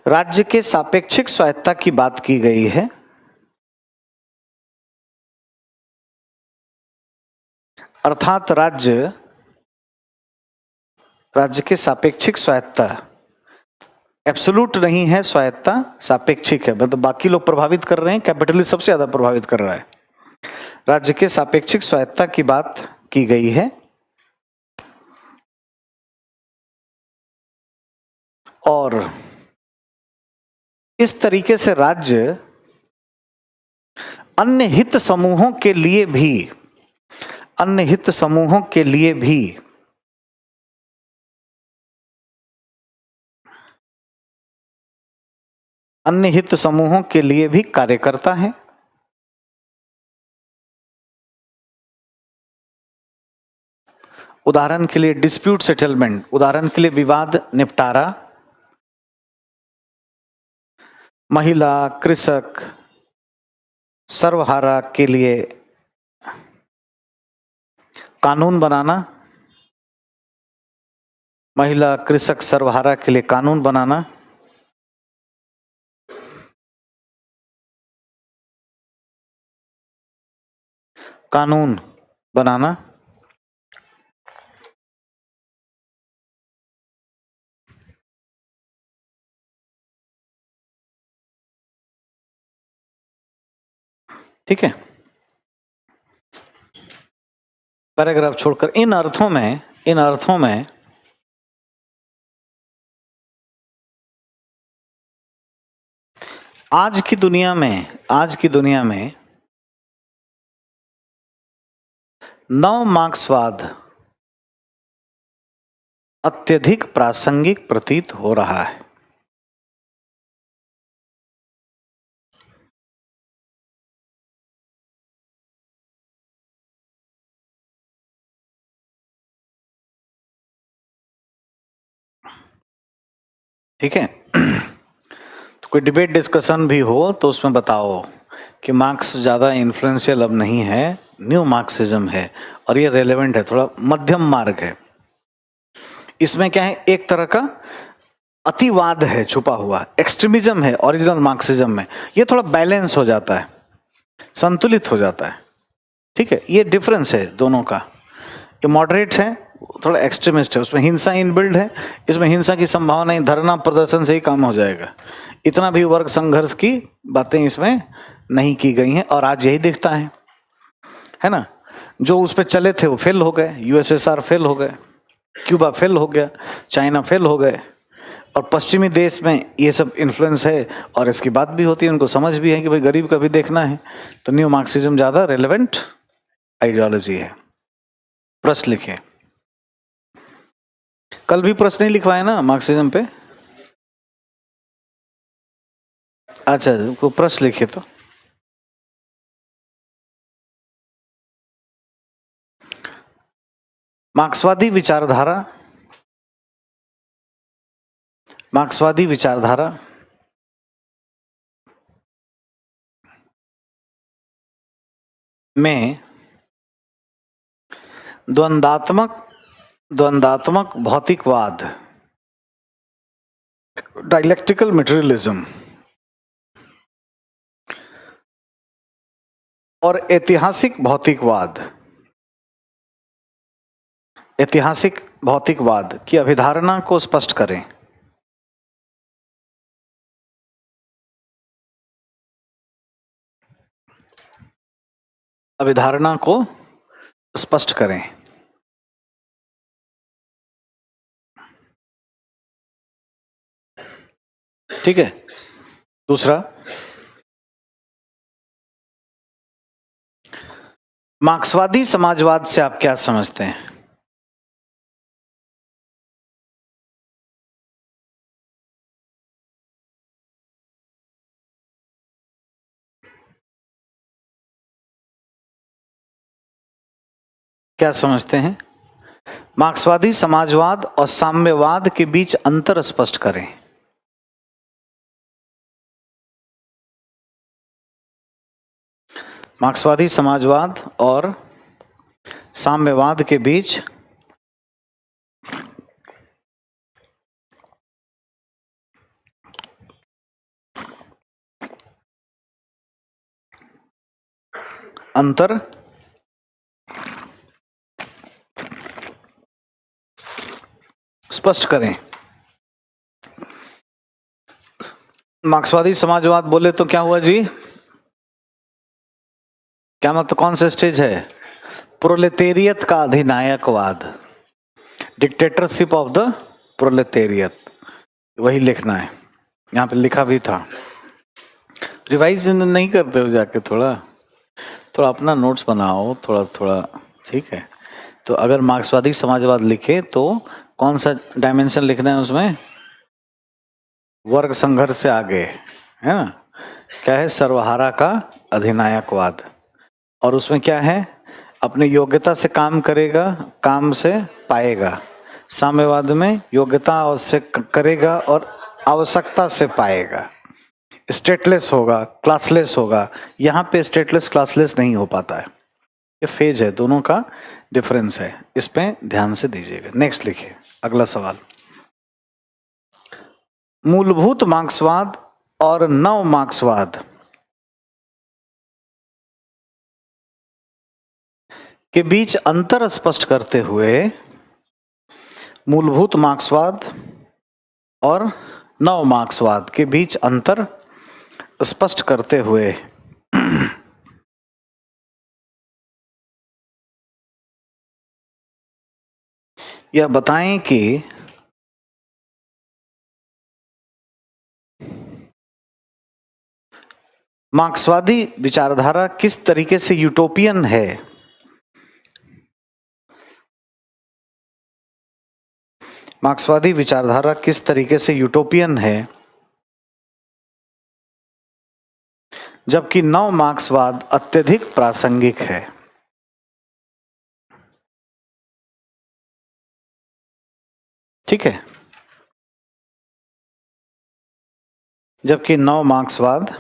राज्य के सापेक्षिक स्वायत्ता की बात की गई है। अर्थात राज्य के सापेक्षिक स्वायत्ता, एब्सोल्यूट नहीं है स्वायत्ता, सापेक्षिक है, मतलब बाकी लोग प्रभावित कर रहे हैं, कैपिटलिस्ट सबसे ज्यादा प्रभावित कर रहा है। राज्य के सापेक्षिक स्वायत्ता की बात की गई है, और इस तरीके से राज्य अन्य हित समूहों के लिए भी, अन्य हित समूहों के लिए भी अन्य हित समूहों के लिए भी कार्य करता है। उदाहरण के लिए डिस्प्यूट सेटलमेंट, उदाहरण के लिए विवाद निपटारा, महिला, कृषक, सर्वहारा के लिए कानून बनाना, महिला, कृषक, सर्वहारा के लिए कानून बनाना, कानून बनाना, ठीक है, पैराग्राफ छोड़कर। इन अर्थों में आज की दुनिया में नव मार्क्सवाद अत्यधिक प्रासंगिक प्रतीत हो रहा है। ठीक है। तो कोई डिबेट डिस्कशन भी हो तो उसमें बताओ कि मार्क्स ज़्यादा इन्फ्लुएंशियल अब नहीं है, न्यू मार्क्सिज्म है और ये रेलेवेंट है, थोड़ा मध्यम मार्ग है। इसमें क्या है, एक तरह का अतिवाद है छुपा हुआ, एक्सट्रीमिज्म है ओरिजिनल मार्क्सिज्म में, ये थोड़ा बैलेंस हो जाता है, संतुलित हो जाता है। ठीक है, ये डिफरेंस है दोनों का। ये मॉडरेट है, थोड़ा एक्सट्रीमिस्ट है, उसमें हिंसा इनबिल्ड है, इसमें हिंसा की संभावना नहीं, धरना प्रदर्शन से ही काम हो जाएगा। इतना भी वर्ग संघर्ष की बातें इसमें नहीं की गई हैं और आज यही दिखता है ना। जो उस पर चले थे वो फेल हो गए, यूएसएसआर फेल हो गए, क्यूबा फेल हो गया, चाइना फेल हो गए, और पश्चिमी देश में ये सब इन्फ्लुएंस है और इसकी बात भी होती है, उनको समझ भी है कि भाई गरीब का भी देखना है, तो न्यू मार्क्सिज्म ज़्यादा रेलेवेंट आइडियोलॉजी है। प्रश्न लिखे, कल भी प्रश्न नहीं लिखवाए ना मार्क्सिज्म पे। अच्छा, को प्रश्न लिखे तो मार्क्सवादी विचारधारा, मार्क्सवादी विचारधारा में द्वंदात्मक भौतिकवाद, डायलेक्टिकल मटेरियलिज्म और ऐतिहासिक भौतिकवाद की अभिधारणा को स्पष्ट करें। अभिधारणा को स्पष्ट करें। ठीक है। दूसरा, मार्क्सवादी समाजवाद से आप क्या समझते हैं? क्या समझते हैं? मार्क्सवादी समाजवाद और साम्यवाद के बीच अंतर स्पष्ट करें। मार्क्सवादी समाजवाद और साम्यवाद के बीच अंतर स्पष्ट करें। मार्क्सवादी समाजवाद बोले तो क्या हुआ जी? क्या मतलब, कौन सा स्टेज है? प्रोलेटेरियत का अधिनायकवाद, डिक्टेटरशिप ऑफ द प्रोलेटेरियत, वही लिखना है। यहाँ पे लिखा भी था, रिवाइज नहीं करते हो जाके, थोड़ा थोड़ा अपना नोट्स बनाओ, थोड़ा थोड़ा। ठीक है, तो अगर मार्क्सवादी समाजवाद लिखे तो कौन सा डायमेंशन लिखना है उसमें? वर्ग संघर्ष से आगे, है ना? क्या है? सर्वहारा का अधिनायकवाद। और उसमें क्या है? अपने योग्यता से काम करेगा, काम से पाएगा। साम्यवाद में योग्यता से करेगा और आवश्यकता से पाएगा। स्टेटलेस होगा, क्लासलेस होगा। यहाँ पे स्टेटलेस क्लासलेस नहीं हो पाता है। ये फेज है, दोनों का डिफरेंस है, इस पे ध्यान से दीजिएगा। नेक्स्ट लिखिए, अगला सवाल। मूलभूत मार्क्सवाद और नव मार्क्सवाद के बीच अंतर स्पष्ट करते हुए, मूलभूत मार्क्सवाद और नव मार्क्सवाद के बीच अंतर स्पष्ट करते हुए यह बताएं कि मार्क्सवादी विचारधारा किस तरीके से यूटोपियन है मार्क्सवादी विचारधारा किस तरीके से यूटोपियन है, जबकि नव मार्क्सवाद अत्यधिक प्रासंगिक है। ठीक है, जबकि नव मार्क्सवाद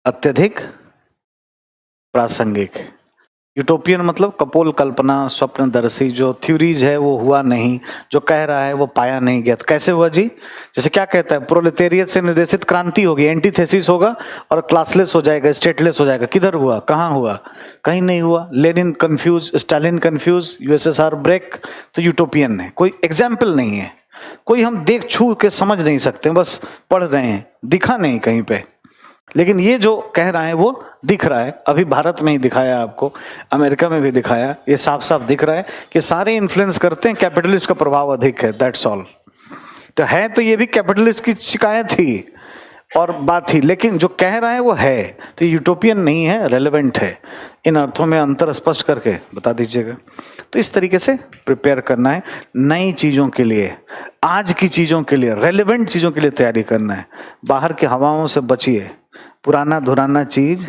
अत्यधिक प्रासंगिक। यूटोपियन मतलब कपोल कल्पना, स्वप्नदर्शी, जो थ्योरीज है वो हुआ नहीं, जो कह रहा है वो पाया नहीं गया। तो कैसे हुआ जी? जैसे क्या कहता है, प्रोलेटेरियत से निर्देशित क्रांति होगी, एंटीथेसिस होगा और क्लासलेस हो जाएगा, स्टेटलेस हो जाएगा। किधर हुआ, कहाँ हुआ? कहीं नहीं हुआ। Lenin confuse, Stalin confuse, USSR break, तो यूटोपियन है। कोई एग्जाम्पल नहीं है, कोई हम देख छू के समझ नहीं सकते, बस पढ़ रहे हैं, दिखा नहीं कहीं पे। लेकिन ये जो कह रहा है वो दिख रहा है। अभी भारत में ही दिखाया आपको, अमेरिका में भी दिखाया, ये साफ साफ दिख रहा है कि सारे इन्फ्लुएंस करते हैं, कैपिटलिस्ट का प्रभाव अधिक है, दैट्स ऑल। तो है, तो ये भी कैपिटलिस्ट की शिकायत थी और बात थी, लेकिन जो कह रहा है वो है, तो यूटोपियन नहीं है, रेलेवेंट है। इन अर्थों में अंतर स्पष्ट करके बता दीजिएगा। तो इस तरीके से प्रिपेयर करना है नई चीज़ों के लिए, आज की चीज़ों के लिए, रेलेवेंट चीज़ों के लिए तैयारी करना है। बाहर की हवाओं से बचिए, पुराना धुराना चीज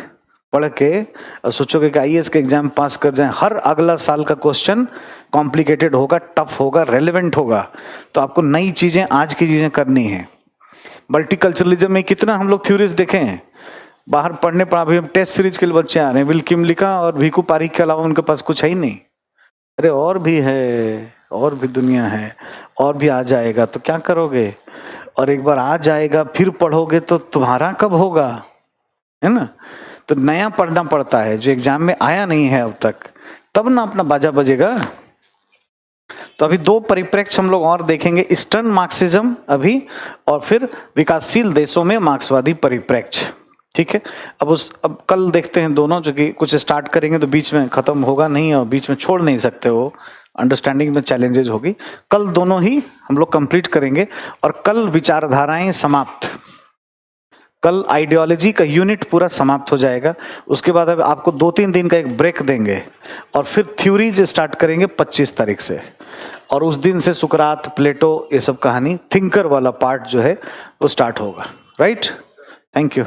पढ़ के और सोचोगे कि आईएएस के एग्जाम पास कर जाएं। हर अगला साल का क्वेश्चन कॉम्प्लिकेटेड होगा, टफ होगा, रेलेवेंट होगा। तो आपको नई चीजें, आज की चीजें करनी है। मल्टीकल्चरलिज्म में कितना हम लोग थ्योरीज देखे हैं बाहर पढ़ने पर। अभी टेस्ट सीरीज के लिए बच्चे आ रहे हैं, विल किमलिका और भीखू पारिक के अलावा उनके पास कुछ है ही नहीं। अरे और भी है, और भी दुनिया है, और भी आ जाएगा, तो क्या करोगे? और एक बार आ जाएगा फिर पढ़ोगे तो तुम्हारा कब होगा, है ना? तो नया पढ़ना पड़ता है, जो एग्जाम में आया नहीं है अब तक, तब ना अपना बाजा बजेगा। तो अभी दो परिप्रेक्ष्य हम लोग और देखेंगे, ईस्टर्न मार्क्सिज्म अभी, और फिर विकासशील देशों में मार्क्सवादी परिप्रेक्ष्य। ठीक है, अब कल देखते हैं दोनों, जो कि कुछ स्टार्ट करेंगे तो बीच में खत्म होगा नहीं, और बीच में छोड़ नहीं सकते हो, अंडरस्टैंडिंग में चैलेंजेस होगी। कल दोनों ही हम लोग कंप्लीट करेंगे, और कल विचारधाराएं समाप्त, कल आइडियोलॉजी का यूनिट पूरा समाप्त हो जाएगा। उसके बाद अब आपको 2-3 दिन का एक ब्रेक देंगे, और फिर थ्योरीज स्टार्ट करेंगे 25 तारीख से, और उस दिन से सुकरात, प्लेटो, ये सब कहानी, थिंकर वाला पार्ट जो है वो स्टार्ट होगा। Right, thank you.